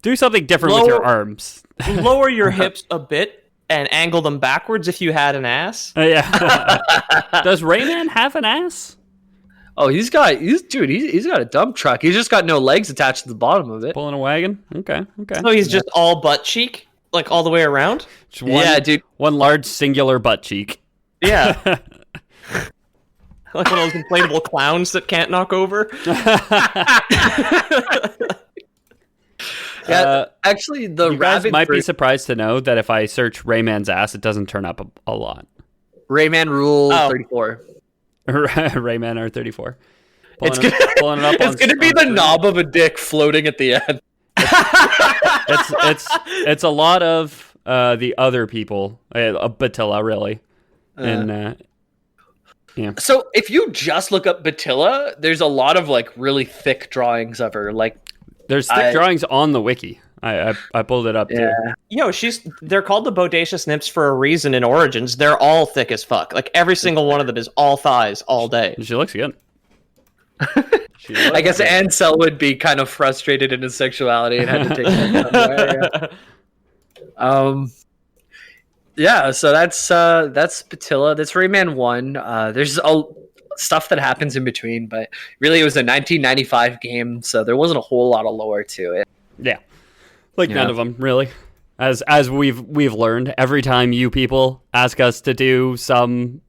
do something different with your arms. lower your hips a bit, and angle them backwards if you had an ass. Yeah. Does Rayman have an ass? Oh, he's got a dump truck. He's just got no legs attached to the bottom of it. Pulling a wagon? Okay. So he's just all butt cheek, like all the way around. Yeah, dude. One large singular butt cheek. Yeah. Like one of those inflatable clowns that can't knock over. Yeah, actually, the you guys rabbit might be surprised to know that if I search Rayman's ass, it doesn't turn up a lot. Rayman Rule 34. Rayman R34. It's gonna be the knob of a dick floating at the end. It's a lot of the other people, Batilla, really, and yeah. So if you just look up Batilla, there's a lot of like really thick drawings of her. Like there's thick drawings on the wiki. I pulled it up too. Yo, they're called the Bodacious Nymphs for a reason in Origins. They're all thick as fuck. Like every single one of them is all thighs all day. She looks good. I guess Ansel would be kind of frustrated in his sexuality and had to take that away. Yeah, so that's Batilla. That's Rayman 1. There's stuff that happens in between, but really it was a 1995 game, so there wasn't a whole lot of lore to it. Yeah. None of them, really. As we've learned, every time you people ask us to do some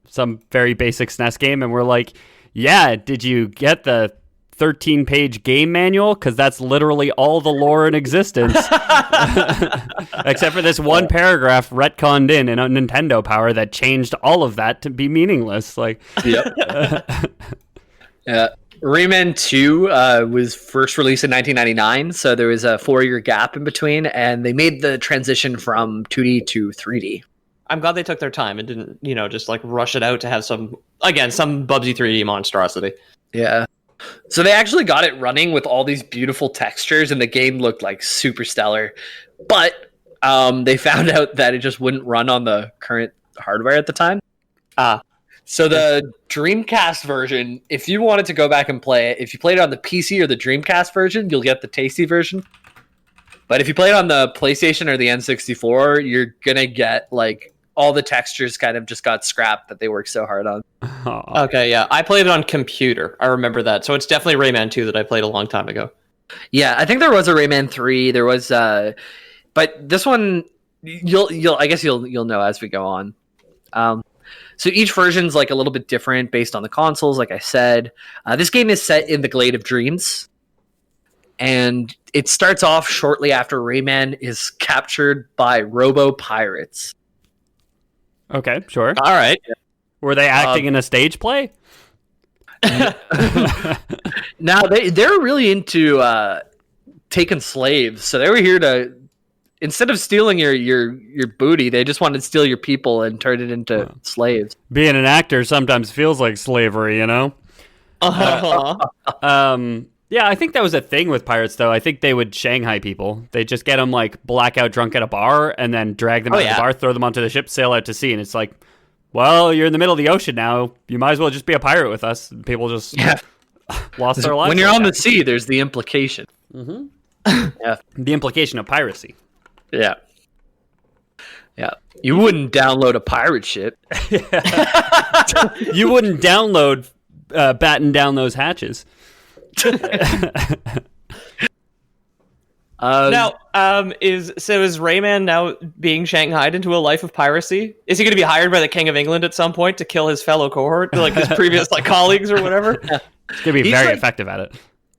very basic SNES game, and we're like, yeah, did you get the 13-page game manual? Because that's literally all the lore in existence. Except for this one paragraph retconned in a Nintendo Power that changed all of that to be meaningless. Like, yep. Yeah. Rayman 2 was first released in 1999, so there was a 4-year gap in between, and they made the transition from 2D to 3D. I'm glad they took their time and didn't, just like rush it out to have some Bubsy 3D monstrosity. Yeah. So they actually got it running with all these beautiful textures, and the game looked like super stellar. But they found out that it just wouldn't run on the current hardware at the time. So the Dreamcast version, if you wanted to go back and play it, if you played it on the PC or the Dreamcast version, you'll get the tasty version. But if you play it on the PlayStation or the N64, you're going to get like all the textures kind of just got scrapped that they worked so hard on. Okay, yeah. I played it on computer. I remember that. So it's definitely Rayman 2 that I played a long time ago. Yeah, I think there was a Rayman 3. There was but this one you'll know as we go on. So each version's like a little bit different based on the consoles, like I said. This game is set in the Glade of Dreams. And it starts off shortly after Rayman is captured by robo-pirates. Okay, sure. All right. Were they acting in a stage play? Now, they're really into taking slaves. So they were here to... Instead of stealing your booty, they just wanted to steal your people and turn it into slaves. Being an actor sometimes feels like slavery, you know? Yeah, I think that was a thing with pirates, though. I think they would Shanghai people. They'd just get them, like, blackout drunk at a bar and then drag them out of the bar, throw them onto the ship, sail out to sea. And it's like, well, you're in the middle of the ocean now. You might as well just be a pirate with us. And people just lost their lives. When you're like on the that. sea, there's the implication. The implication of piracy. Yeah. Yeah. You wouldn't download a pirate ship. You wouldn't download batten down those hatches. Now, is Rayman now being shanghaied into a life of piracy? Is he going to be hired by the King of England at some point to kill his fellow cohort, like his previous colleagues or whatever? He's gonna be He's very like- effective at it.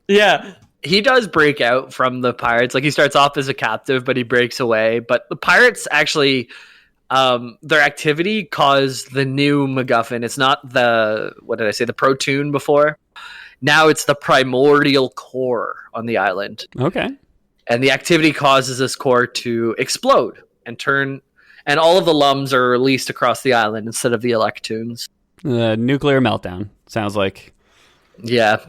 Yeah. He does break out from the pirates. Like, he starts off as a captive, but he breaks away. But the pirates actually, their activity caused the new MacGuffin. It's not the, what did I say, the Protoon before. Now it's the primordial core on the island. Okay. And the activity causes this core to explode and turn, and all of the lums are released across the island instead of the Electoons. Nuclear meltdown. Sounds like. Yeah.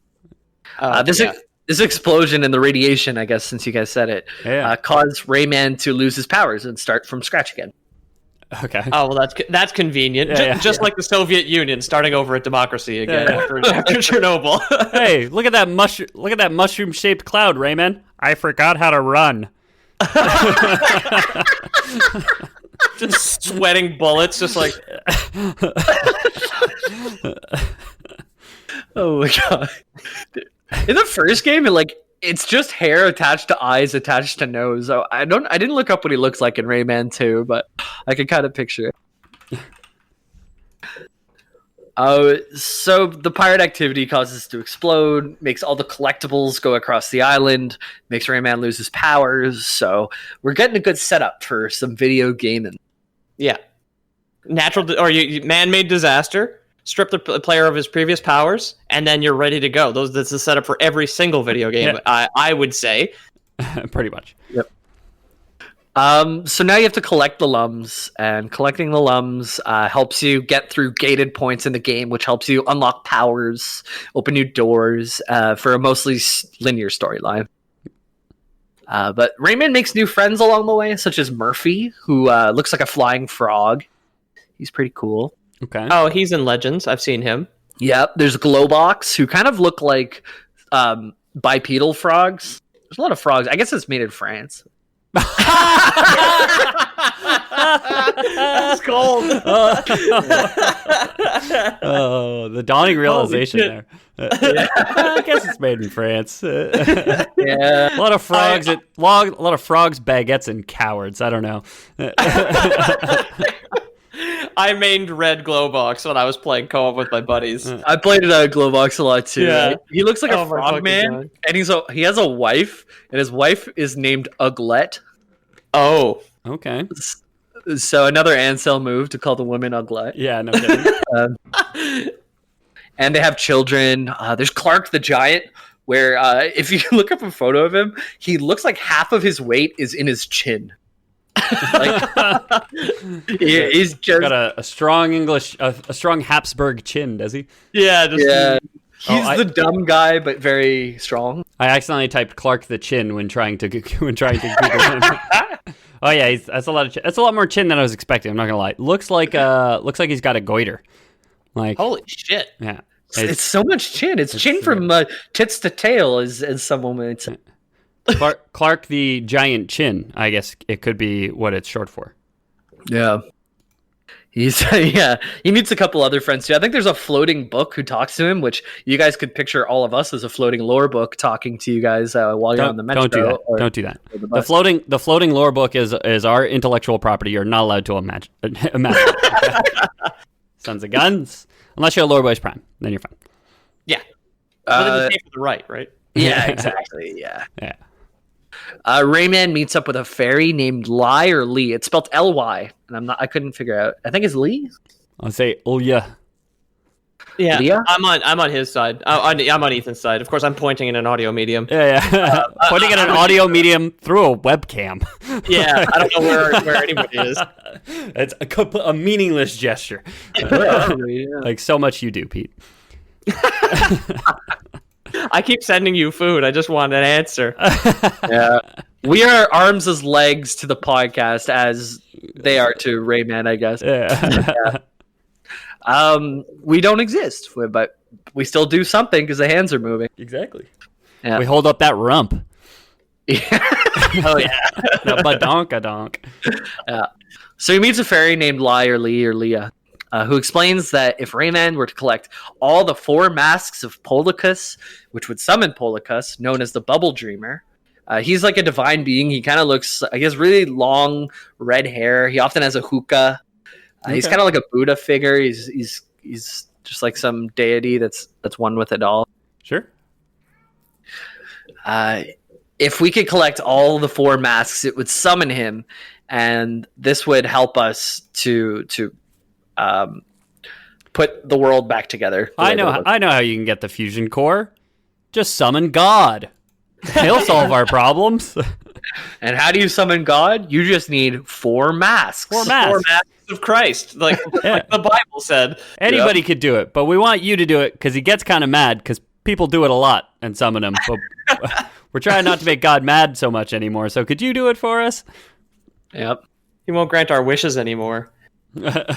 This explosion and the radiation, I guess, since you guys said it, Yeah. caused Rayman to lose his powers and start from scratch again. Okay. Oh, well, that's convenient. Just like the Soviet Union starting over at democracy again after Chernobyl. Hey, look at that mushroom shaped cloud, Rayman. I forgot how to run. Just sweating bullets, just like. Oh my god! In the first game, it's just hair attached to eyes, attached to nose. So I didn't look up what he looks like in Rayman 2, but I can kind of picture it. So the pirate activity causes it to explode, makes all the collectibles go across the island, makes Rayman lose his powers. So we're getting a good setup for some video gaming. Yeah. Man-made disaster. Strip the player of his previous powers, and then you're ready to go. That's the setup for every single video game, I would say. Pretty much. Yep. So now you have to collect the lums, and collecting the lums helps you get through gated points in the game, which helps you unlock powers, open new doors for a mostly linear storyline. But Rayman makes new friends along the way, such as Murphy, who looks like a flying frog. He's pretty cool. Okay. Oh, he's in Legends. I've seen him. Yep. There's Glowbox, who kind of look like bipedal frogs. There's a lot of frogs. I guess it's made in France. That's cold. Oh, the dawning realization there. I guess it's made in France. Yeah. A lot of frogs. A lot of frogs, baguettes, and cowards. I don't know. I mained Red Glowbox when I was playing co-op with my buddies. I played it on Glowbox a lot too. Yeah. He looks like a Oh my frog fucking man, God. and he has a wife, and his wife is named Uglet. Oh. Okay. So another Ansel move to call the woman Uglet. Yeah, no kidding. And they have children. There's Clark the Giant, where if you look up a photo of him, he looks like half of his weight is in his chin. He's just Got a strong a strong Habsburg chin, does he? Yeah. He's the dumb guy, but very strong. I accidentally typed Clark the Chin when trying to Google him. Oh yeah, that's a lot more chin than I was expecting. I'm not gonna lie. Looks like he's got a goiter. Like Holy shit. yeah, It's so much chin. It's chin from tits to tail, as someone would say. Clark the Giant Chin. I guess it could be what it's short for. Yeah. He meets a couple other friends too. I think there's a floating book who talks to him, which you guys could picture all of us as a floating lore book talking to you guys while you're on the metro. Don't do that. The floating lore book is our intellectual property. You're not allowed to imagine. Sons of guns. Unless you're a lore boys prime, then you're fine. Yeah. But then you pay for the right? Yeah, exactly. Yeah. Yeah. Rayman meets up with a fairy named Ly or Lee. It's spelled Ly, and I couldn't figure out. I think it's Lee. I'll say, oh yeah. Yeah, Leah? I'm on his side. I'm on Ethan's side. Of course, I'm pointing in an audio medium. Yeah. Pointing at an audio medium through a webcam. Yeah, I don't know where anybody is. It's a meaningless gesture. Like so much you do, Pete. I keep sending you food. I just want an answer. Yeah. We are arms as legs to the podcast as they are to Rayman, I guess. Yeah. We don't exist, but we still do something because the hands are moving. Exactly. Yeah. We hold up that rump. Oh yeah. The badonk-a-donk. Yeah. So he meets a fairy named Leah, who explains that if Rayman were to collect all the 4 masks of Polycus, which would summon Polycus, known as the Bubble Dreamer, he's like a divine being. He kind of looks, he has really long red hair. He often has a hookah. He's kind of like a Buddha figure. He's just like some deity that's one with it all. Sure. If we could collect all the 4 masks, it would summon him, and this would help us to put the world back together. I know how you can get the fusion core. Just summon God. He'll solve our problems. And how do you summon God? You just need 4 masks. 4 masks. 4 masks of Christ, like the Bible said. Anybody could do it, but we want you to do it because he gets kind of mad because people do it a lot and summon him. But we're trying not to make God mad so much anymore. So could you do it for us? Yep. He won't grant our wishes anymore. Yeah.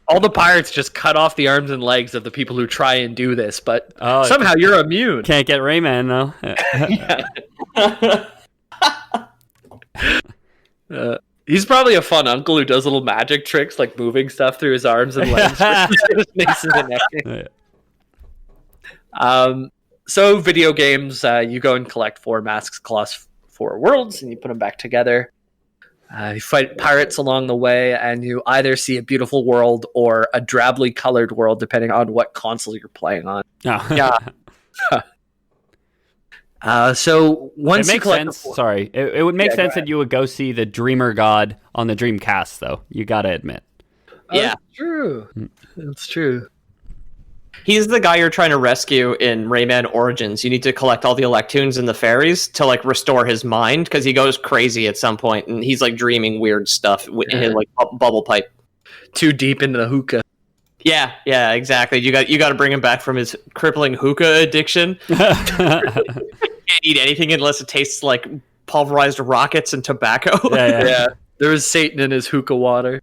All the pirates just cut off the arms and legs of the people who try and do this, but somehow you're immune. Can't get Rayman though. He's probably a fun uncle who does little magic tricks like moving stuff through his arms and legs. So video games, you go and collect 4 masks across 4 worlds, and you put them back together. You fight pirates along the way, and you either see a beautiful world or a drably colored world, depending on what console you're playing on. Oh. Yeah. So once it you makes collect sense. Sorry, it would make sense that you would go see the Dreamer God on the Dreamcast, though. You gotta admit. Yeah, that's true. That's true. He's the guy you're trying to rescue in Rayman Origins. You need to collect all the Electoons and the fairies to like restore his mind because he goes crazy at some point and he's like dreaming weird stuff in his like bubble pipe. Too deep into the hookah. Yeah, exactly. You got to bring him back from his crippling hookah addiction. Can't eat anything unless it tastes like pulverized rockets and tobacco. Yeah. There was Satan in his hookah water.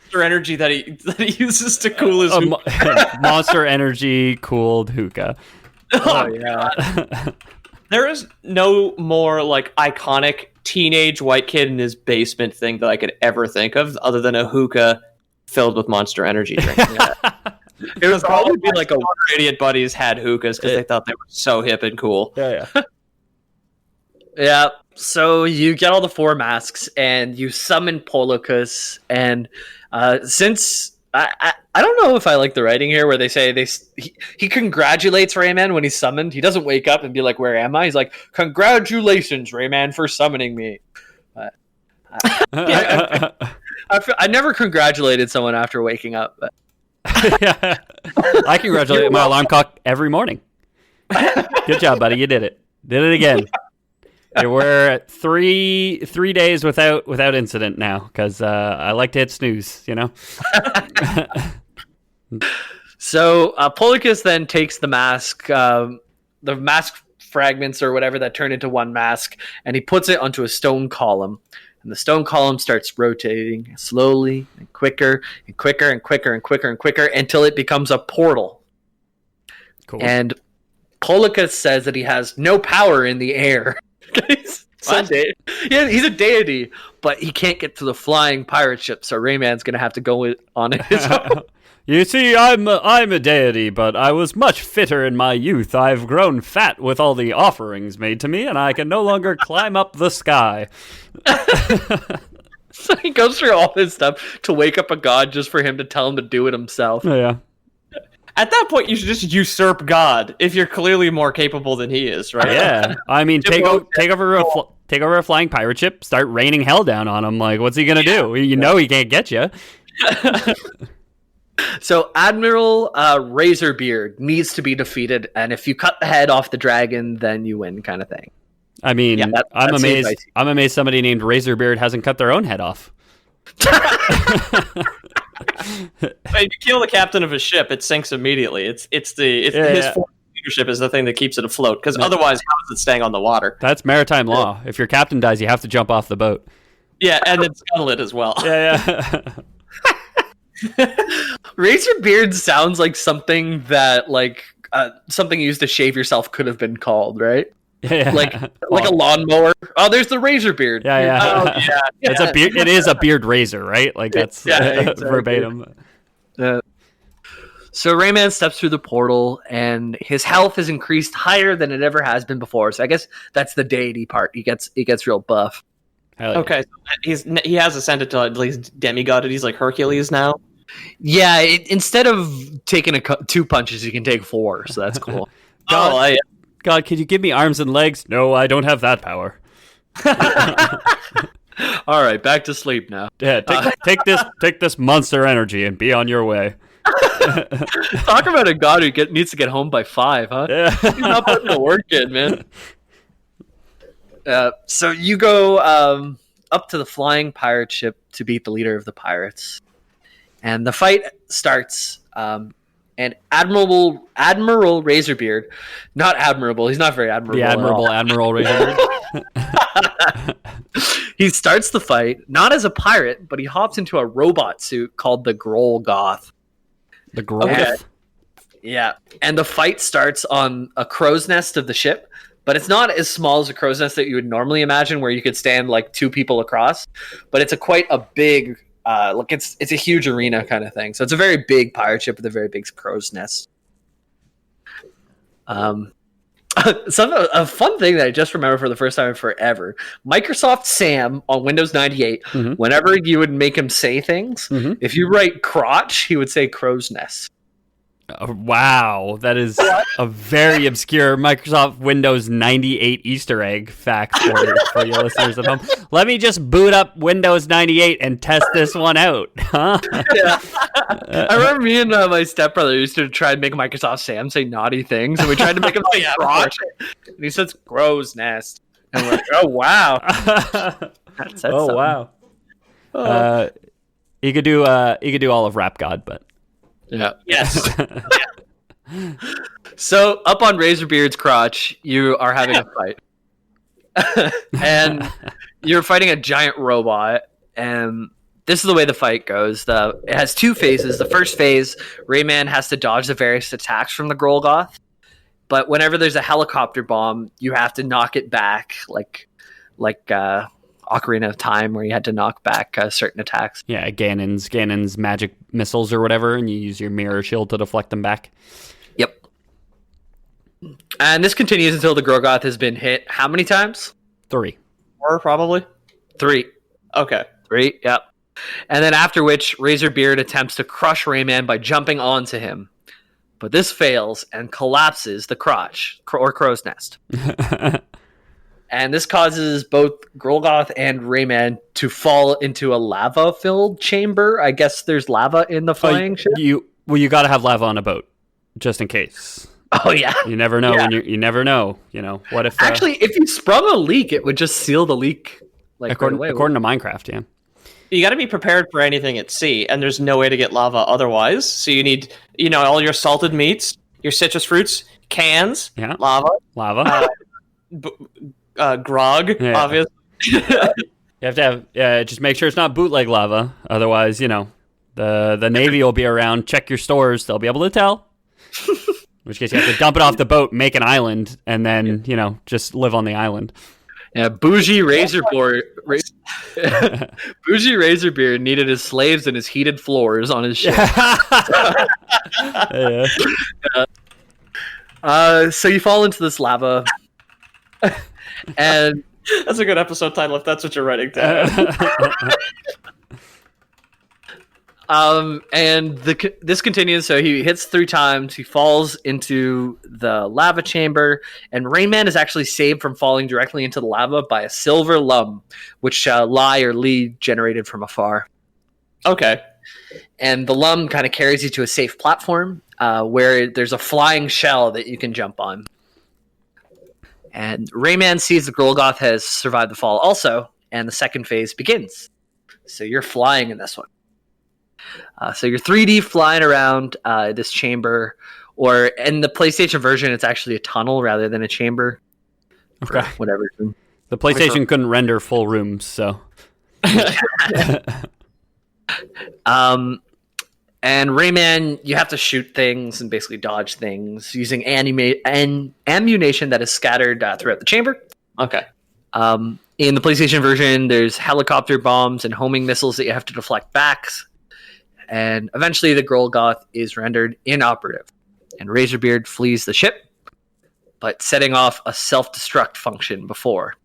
Monster energy that he uses to cool his hookah. Monster energy cooled hookah. Oh yeah. There is no more like iconic teenage white kid in his basement thing that I could ever think of other than a hookah filled with Monster Energy drink. Yeah. It would probably be like a idiot buddies had hookahs because they thought they were so hip and cool. Yeah. Yeah. So you get all the 4 masks and you summon Polycus, and since I don't know if I like the writing here where they say he congratulates Rayman when he's summoned. He doesn't wake up and be like, "Where am I?" He's like, "Congratulations, Rayman, for summoning me." I never congratulated someone after waking up. But. I congratulate my alarm clock every morning. Good job, buddy. You did it. Did it again. We're at 3 days without incident now because I like to hit snooze, you know. So Polycus then takes the mask fragments or whatever that turn into one mask, and he puts it onto a stone column. And the stone column starts rotating slowly and quicker and quicker and quicker and quicker and quicker until it becomes a portal. Cool. And Polycus says that he has no power in the air. He's a deity, but he can't get to the flying pirate ship, so Rayman's going to have to go on his own. You see, I'm a deity, but I was much fitter in my youth. I've grown fat with all the offerings made to me, and I can no longer climb up the sky. So he goes through all this stuff to wake up a god just for him to tell him to do it himself. Yeah. At that point, you should just usurp God if you're clearly more capable than he is, right? Yeah. I mean, take over a flying pirate ship, start raining hell down on him. Like, what's he gonna do? You know he can't get you. So Admiral Razorbeard needs to be defeated, and if you cut the head off the dragon, then you win, kind of thing. I mean, I'm amazed somebody named Razorbeard hasn't cut their own head off. If you kill the captain of a ship, it sinks immediately. His leadership is the thing that keeps it afloat. Because otherwise, how is it staying on the water? That's maritime law. If your captain dies, you have to jump off the boat. Yeah, and then scuttle it as well. Yeah. Razor beard sounds like something that something used to shave yourself could have been called, right? Yeah. Like a lawnmower. Oh, there's the razor beard. Yeah. Oh, yeah. It's a beard. It is a beard razor, right? Like that's exactly. verbatim. So Rayman steps through the portal, and his health is increased higher than it ever has been before. So I guess that's the deity part. He gets real buff. Okay, so he has ascended to at least demigod. He's like Hercules now. Yeah, instead of taking 2 punches, you can take 4. So that's cool. God, could you give me arms and legs? No, I don't have that power. All right, back to sleep now. Yeah, take this monster energy and be on your way. Talk about a god who needs to get home by 5, huh? Yeah. He's not putting the work in, man. So you go up to the flying pirate ship to beat the leader of the pirates, and the fight starts. And Admiral Razorbeard, not admirable. He's not very admirable. The Admiral Razorbeard. He starts the fight not as a pirate, but he hops into a robot suit called the Grolgoth. The Grolgoth. Okay. Yeah, and the fight starts on a crow's nest of the ship, but it's not as small as a crow's nest that you would normally imagine, where you could stand like 2 people across. But it's quite a big. It's a huge arena kind of thing. So it's a very big pirate ship with a very big crow's nest. A fun thing that I just remember for the first time in forever: Microsoft Sam on Windows 98. Mm-hmm. Whenever you would make him say things, if you write crotch, he would say crow's nest. Wow, that is a very obscure Microsoft Windows 98 Easter egg fact for your listeners at home. Let me just boot up Windows 98 and test this one out. Huh? Yeah. I remember me and my stepbrother used to try and make Microsoft Sam say naughty things, and we tried to make him say crotch, and he says crow's nest. And we're like, oh, wow. Wow. He could do all of Rap God, but... Yeah. Yes. So up on Razorbeard's crotch, you are having a fight, and you're fighting a giant robot. And this is the way the fight goes. It has 2 phases. The first phase, Rayman has to dodge the various attacks from the Grolgoth. But whenever there's a helicopter bomb, you have to knock it back, like Ocarina of Time, where you had to knock back certain attacks. Yeah, Ganon's magic missiles or whatever, and you use your mirror shield to deflect them back. Yep. And this continues until the Grolgoth has been hit how many times? 3. 4, probably? 3. Okay. 3, yep. And then after which, Razorbeard attempts to crush Rayman by jumping onto him. But this fails and collapses the crotch, or crow's nest. And this causes both Grolgoth and Rayman to fall into a lava-filled chamber. I guess there's lava in the flying ship. You got to have lava on a boat, just in case. Oh yeah, you never know. Yeah. You never know. You know what if? Actually, if you sprung a leak, it would just seal the leak. According to Minecraft, yeah. You got to be prepared for anything at sea, and there's no way to get lava otherwise. So you need, all your salted meats, your citrus fruits, cans, lava. Grog, obviously. You have to have just make sure it's not bootleg lava. Otherwise, the Navy will be around. Check your stores; they'll be able to tell. In which case, you have to dump it off the boat, make an island, and then just live on the island. Yeah, Bougie Razorbeard needed his slaves and his heated floors on his ship. So you fall into this lava. And that's a good episode title if that's what you're writing down. This continues. So he hits 3 times. He falls into the lava chamber, and Rayman is actually saved from falling directly into the lava by a silver lum, which Lee generated from afar. Okay. And the lum kind of carries you to a safe platform where there's a flying shell that you can jump on. And Rayman sees the Grolgoth has survived the fall also, and the second phase begins. So you're flying in this one. So you're 3D flying around this chamber, or in the PlayStation version, it's actually a tunnel rather than a chamber. Okay. Whatever. The PlayStation couldn't render full rooms, so. And Rayman, you have to shoot things and basically dodge things using ammunition that is scattered throughout the chamber. Okay. In the PlayStation version, there's helicopter bombs and homing missiles that you have to deflect back. And eventually the Golgoth is rendered inoperative. And Razorbeard flees the ship, but setting off a self-destruct function before,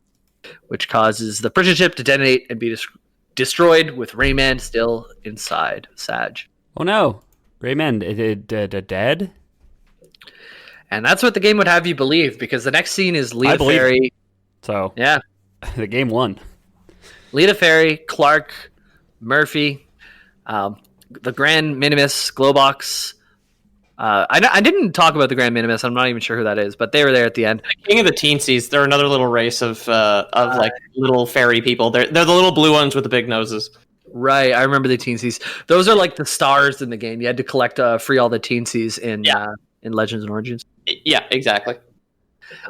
which causes the prison ship to detonate and be destroyed with Rayman still inside. Sag. Oh no, Rayman dead? And that's what the game would have you believe, because the next scene is Lita Ferry. So yeah, the game won. Lita Ferry, Clark, Murphy, the Grand Minimus, Globox. I didn't talk about the Grand Minimus. I'm not even sure who that is, but they were there at the end. King of the Teensies. They're another little race of like little fairy people. They're the little blue ones with the big noses. Right, I remember the Teensies. Those are like the stars in the game. You had to collect free all the Teensies in Legends and Origins. Yeah, exactly.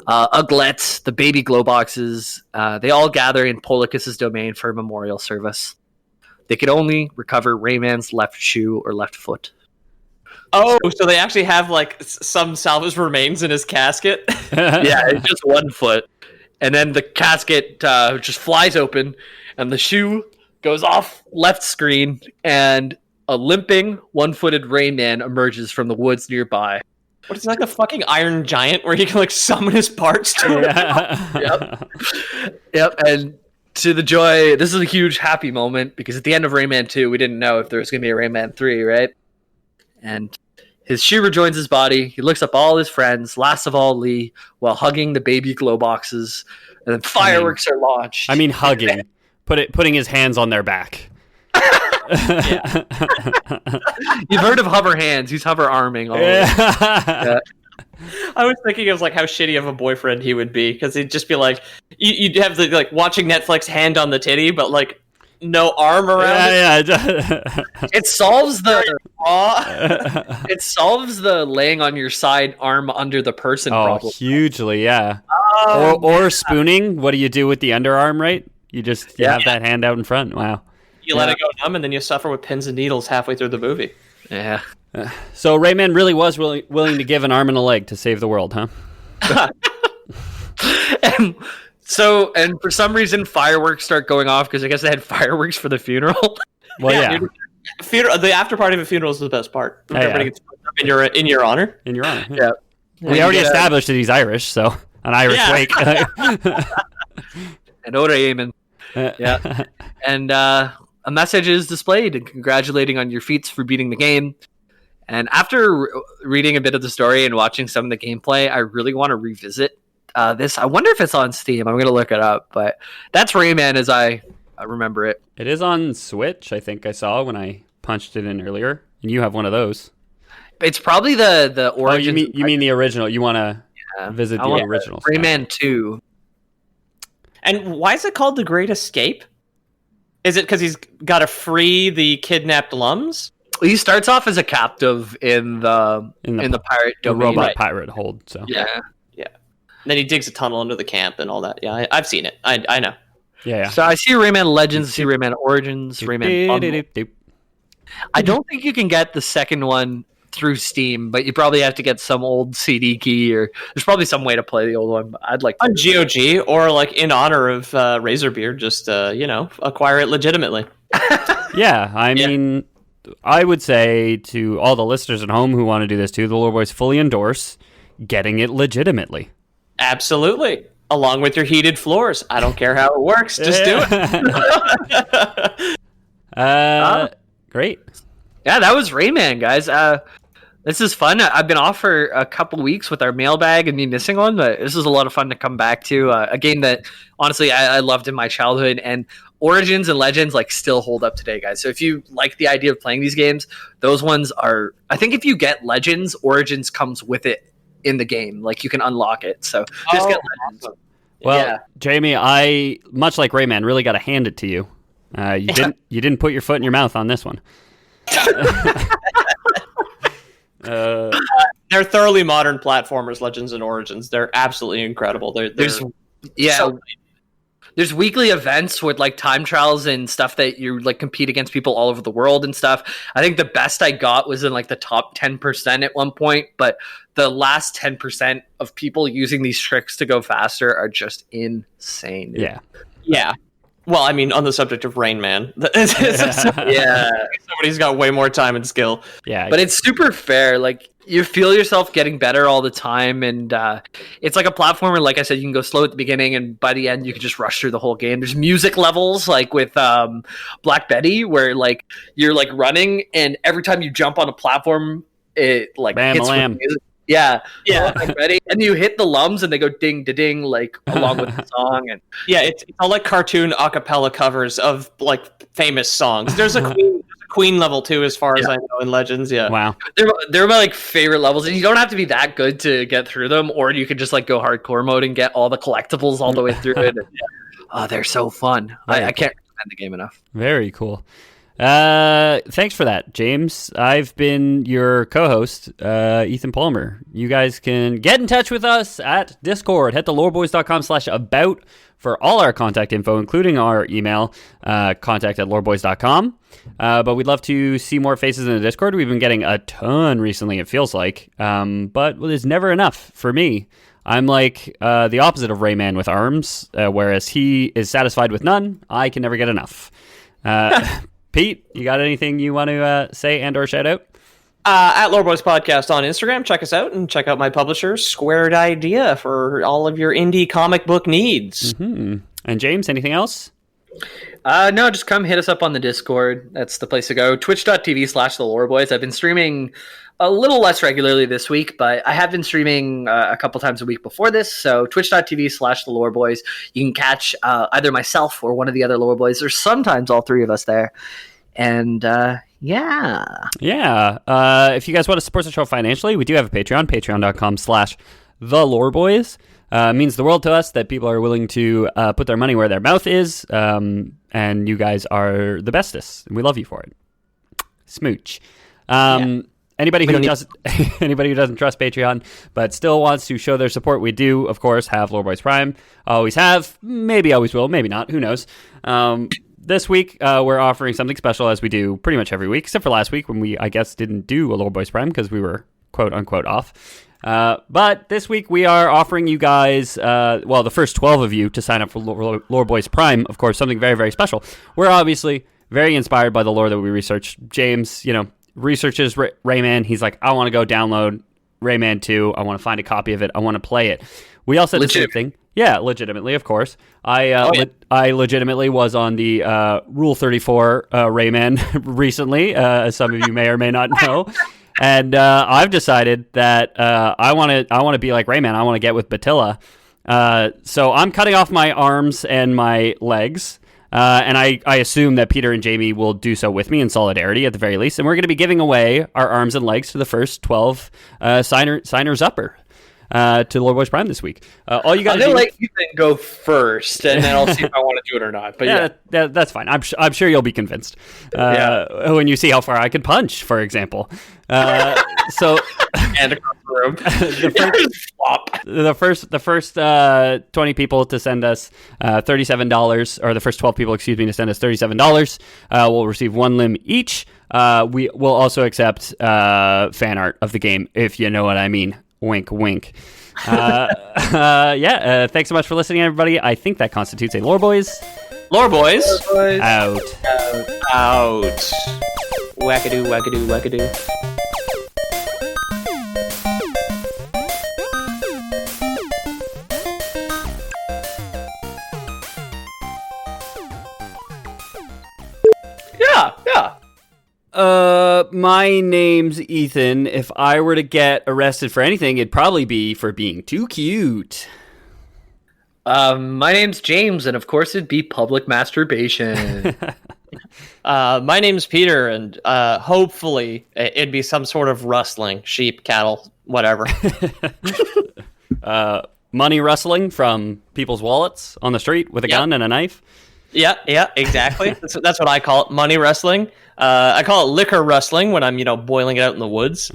Uglets, the baby Glowboxes, they all gather in Policus's domain for a memorial service. They could only recover Rayman's left shoe or left foot. Oh, so they actually have like some salvage remains in his casket? Yeah, it's just one foot. And then the casket just flies open, and the shoe goes off left screen, and a limping, one-footed Rayman emerges from the woods nearby. What is it, like a fucking Iron Giant where he can like summon his parts to Yep. And to the joy, this is a huge happy moment, because at the end of Rayman 2, we didn't know if there was going to be a Rayman 3, right? And his shoe rejoins his body. He looks up all his friends, last of all Lee, while hugging the baby glow boxes. And then fireworks are launched. I mean, hugging. Putting his hands on their back. You've heard of hover hands. He's hover arming. Yeah. I was thinking of like how shitty of a boyfriend he would be, because he'd just be like, you'd have the like watching Netflix, hand on the titty, but like no arm around it. Yeah. It solves the it solves the laying on your side, arm under the person problem. Hugely, yeah. Oh, or spooning. What do you do with the underarm? Right, you have that hand out in front. Wow. You let it go numb, and then you suffer with pins and needles halfway through the movie. Yeah. So Rayman really was willing to give an arm and a leg to save the world, huh? and for some reason, fireworks start going off, because I guess they had fireworks for the funeral. Well, yeah. The after party of a funeral is the best part. Everybody gets in your honor. In your honor. Yeah. We already established that he's Irish, so an Irish wake. And Ora Amen. Yeah. And a message is displayed and congratulating on your feats for beating the game. And after reading a bit of the story and watching some of the gameplay, I really want to revisit this. I wonder if it's on Steam. I'm going to look it up. But that's Rayman as I remember it. It is on Switch, I think I saw when I punched it in earlier. And you have one of those. It's probably the origin. Oh, you mean the original. You want to visit the original. Rayman 2. And why is it called The Great Escape? Is it because he's got to free the kidnapped Lums? He starts off as a captive in the pirate domain. The robot pirate hold. So yeah. Then he digs a tunnel under the camp and all that. Yeah, I've seen it. I know. Yeah. So I see Rayman Legends, I see Rayman Origins, Rayman Bundle. I don't think you can get the second one through Steam, but you probably have to get some old CD key, or there's probably some way to play the old one. But I'd like to on GOG, or like in honor of Razorbeard, just acquire it legitimately. Yeah, I mean, I would say to all the listeners at home who want to do this too, the Lore Boys fully endorse getting it legitimately. Absolutely. Along with your heated floors. I don't care how it works. Just do it. Great. Yeah, that was Rayman, guys. This is fun. I've been off for a couple weeks with our mailbag and me missing one, but this is a lot of fun to come back to. A game that, honestly, I loved in my childhood, and Origins and Legends still hold up today, guys. So if you like the idea of playing these games, those ones are... I think if you get Legends, Origins comes with it in the game. You can unlock it. So just get Legends. Awesome. Well, Jamie, I, much like Rayman, really got to hand it to you. You didn't put your foot in your mouth on this one. They're thoroughly modern platformers, Legends and Origins. They're absolutely incredible. There's there's weekly events with like time trials and stuff that you like compete against people all over the world and stuff. I think the best I got was in like the top 10% at one point, but the last 10% of people using these tricks to go faster are just insane. Dude. Yeah. Well, I mean, on the subject of Rain Man, somebody's got way more time and skill. Yeah, but it's super fair. Like, you feel yourself getting better all the time, and it's like a platformer. Like I said, you can go slow at the beginning, and by the end, you can just rush through the whole game. There's music levels, like with Black Betty, where like you're like running, and every time you jump on a platform, it like hits with music. Yeah. Ready, and you hit the lums, and they go ding, da ding, like along with the song, and it's all like cartoon acapella covers of like famous songs. There's a Queen level too, as far as I know in Legends. Yeah, wow, they're my like favorite levels, and you don't have to be that good to get through them, or you can just like go hardcore mode and get all the collectibles all the way through it. And, they're so fun. I can't recommend the game enough. Very cool. Thanks for that, James. I've been your co-host, Ethan Palmer. You guys can get in touch with us at Discord. Head to loreboys.com/about for all our contact info, including our email, contact@loreboys.com. But we'd love to see more faces in the Discord. We've been getting a ton recently, it feels like. But there's never enough for me. I'm like the opposite of Rayman with arms, whereas he is satisfied with none. I can never get enough. Pete, you got anything you want to say and or shout out? At Loreboys Podcast on Instagram. Check us out and check out my publisher, Squared Idea, for all of your indie comic book needs. Mm-hmm. And James, anything else? No, just come hit us up on the Discord. That's the place to go. Twitch.tv/The Loreboys. I've been streaming a little less regularly this week, but I have been streaming a couple times a week before this. So twitch.tv/The Loreboys. You can catch either myself or one of the other Loreboys, or sometimes all three of us there. And yeah. If you guys want to support the show financially, we do have a Patreon, patreon.com/The Loreboys. Means the world to us that people are willing to put their money where their mouth is. And you guys are the bestest. And we love you for it. Smooch. Anybody who doesn't trust Patreon but still wants to show their support, we do, of course, have Loreboys Prime. Always have. Maybe always will. Maybe not. Who knows? This week, we're offering something special, as we do pretty much every week, except for last week when we, I guess, didn't do a Loreboys Prime because we were quote-unquote off. But this week we are offering you guys, the first 12 of you to sign up for Loreboys Prime, of course, something very, very special. We're obviously very inspired by the lore that we researched. James, researches Rayman. He's like, I want to go download Rayman 2. I want to find a copy of it. I want to play it. We all said the same thing. Yeah, legitimately, of course. I legitimately was on the Rule 34 Rayman recently, as some of you may or may not know. And I've decided that I want to be like Rayman. I want to get with Batilla. So I'm cutting off my arms and my legs. And I assume that Peter and Jamie will do so with me in solidarity at the very least. And we're going to be giving away our arms and legs to the first 12 signers upper to Loreboys Prime this week. All you got to do... let you then go first, and then I'll see if I want to do it or not. But that's fine. I'm sure you'll be convinced when you see how far I can punch, for example. So and across the room, the first 20 people to send us $37, or the first 12 people, to send us $37, will receive one limb each. We will also accept fan art of the game, if you know what I mean. Wink, wink. Thanks so much for listening, everybody. I think that constitutes a Loreboys. Loreboys. Out. Wackadoo, wackadoo, wackadoo. Yeah. My name's Ethan. If I were to get arrested for anything, it'd probably be for being too cute. My name's James, and of course it'd be public masturbation. My name's Peter, and hopefully it'd be some sort of rustling, sheep, cattle, whatever. Money rustling from people's wallets on the street with a gun and a knife. Yeah, exactly. That's what I call it, money wrestling. I call it liquor rustling when I'm, boiling it out in the woods.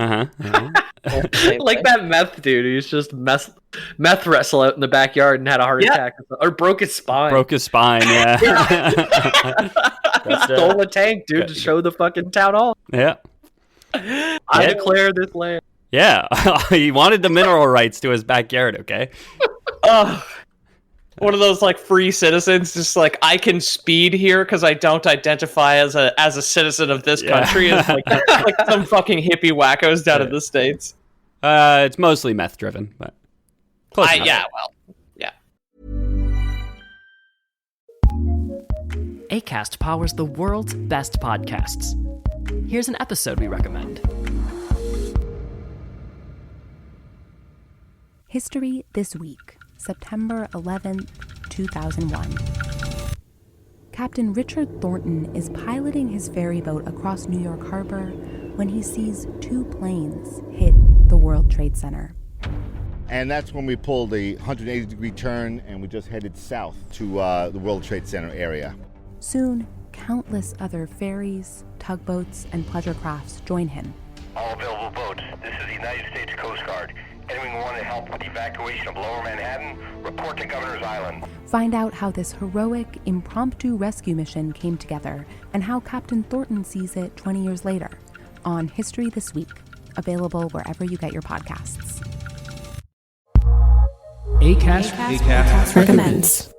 Like that meth dude who's just meth wrestle out in the backyard and had a heart attack or broke his spine. Yeah. Stole a tank, dude, to show the fucking town hall. Yeah. I declare this land. Yeah. He wanted the mineral rights to his backyard, okay? One of those like free citizens, just like, I can speed here because I don't identify as a citizen of this country. It's like some fucking hippie wackos down in the States. It's mostly meth driven, but close enough. Yeah. Acast powers the world's best podcasts. Here's an episode we recommend. History This Week, September 11th, 2001. Captain Richard Thornton is piloting his ferry boat across New York Harbor when he sees 2 planes hit the World Trade Center. And that's when we pulled a 180-degree turn and we just headed south to the World Trade Center area. Soon, countless other ferries, tugboats, and pleasure crafts join him. All available boats. This is the United States Coast Guard. Anyone want to help with the evacuation of Lower Manhattan? Report to Governor's Island. Find out how this heroic, impromptu rescue mission came together and how Captain Thornton sees it 20 years later on History This Week, available wherever you get your podcasts. Acast recommends.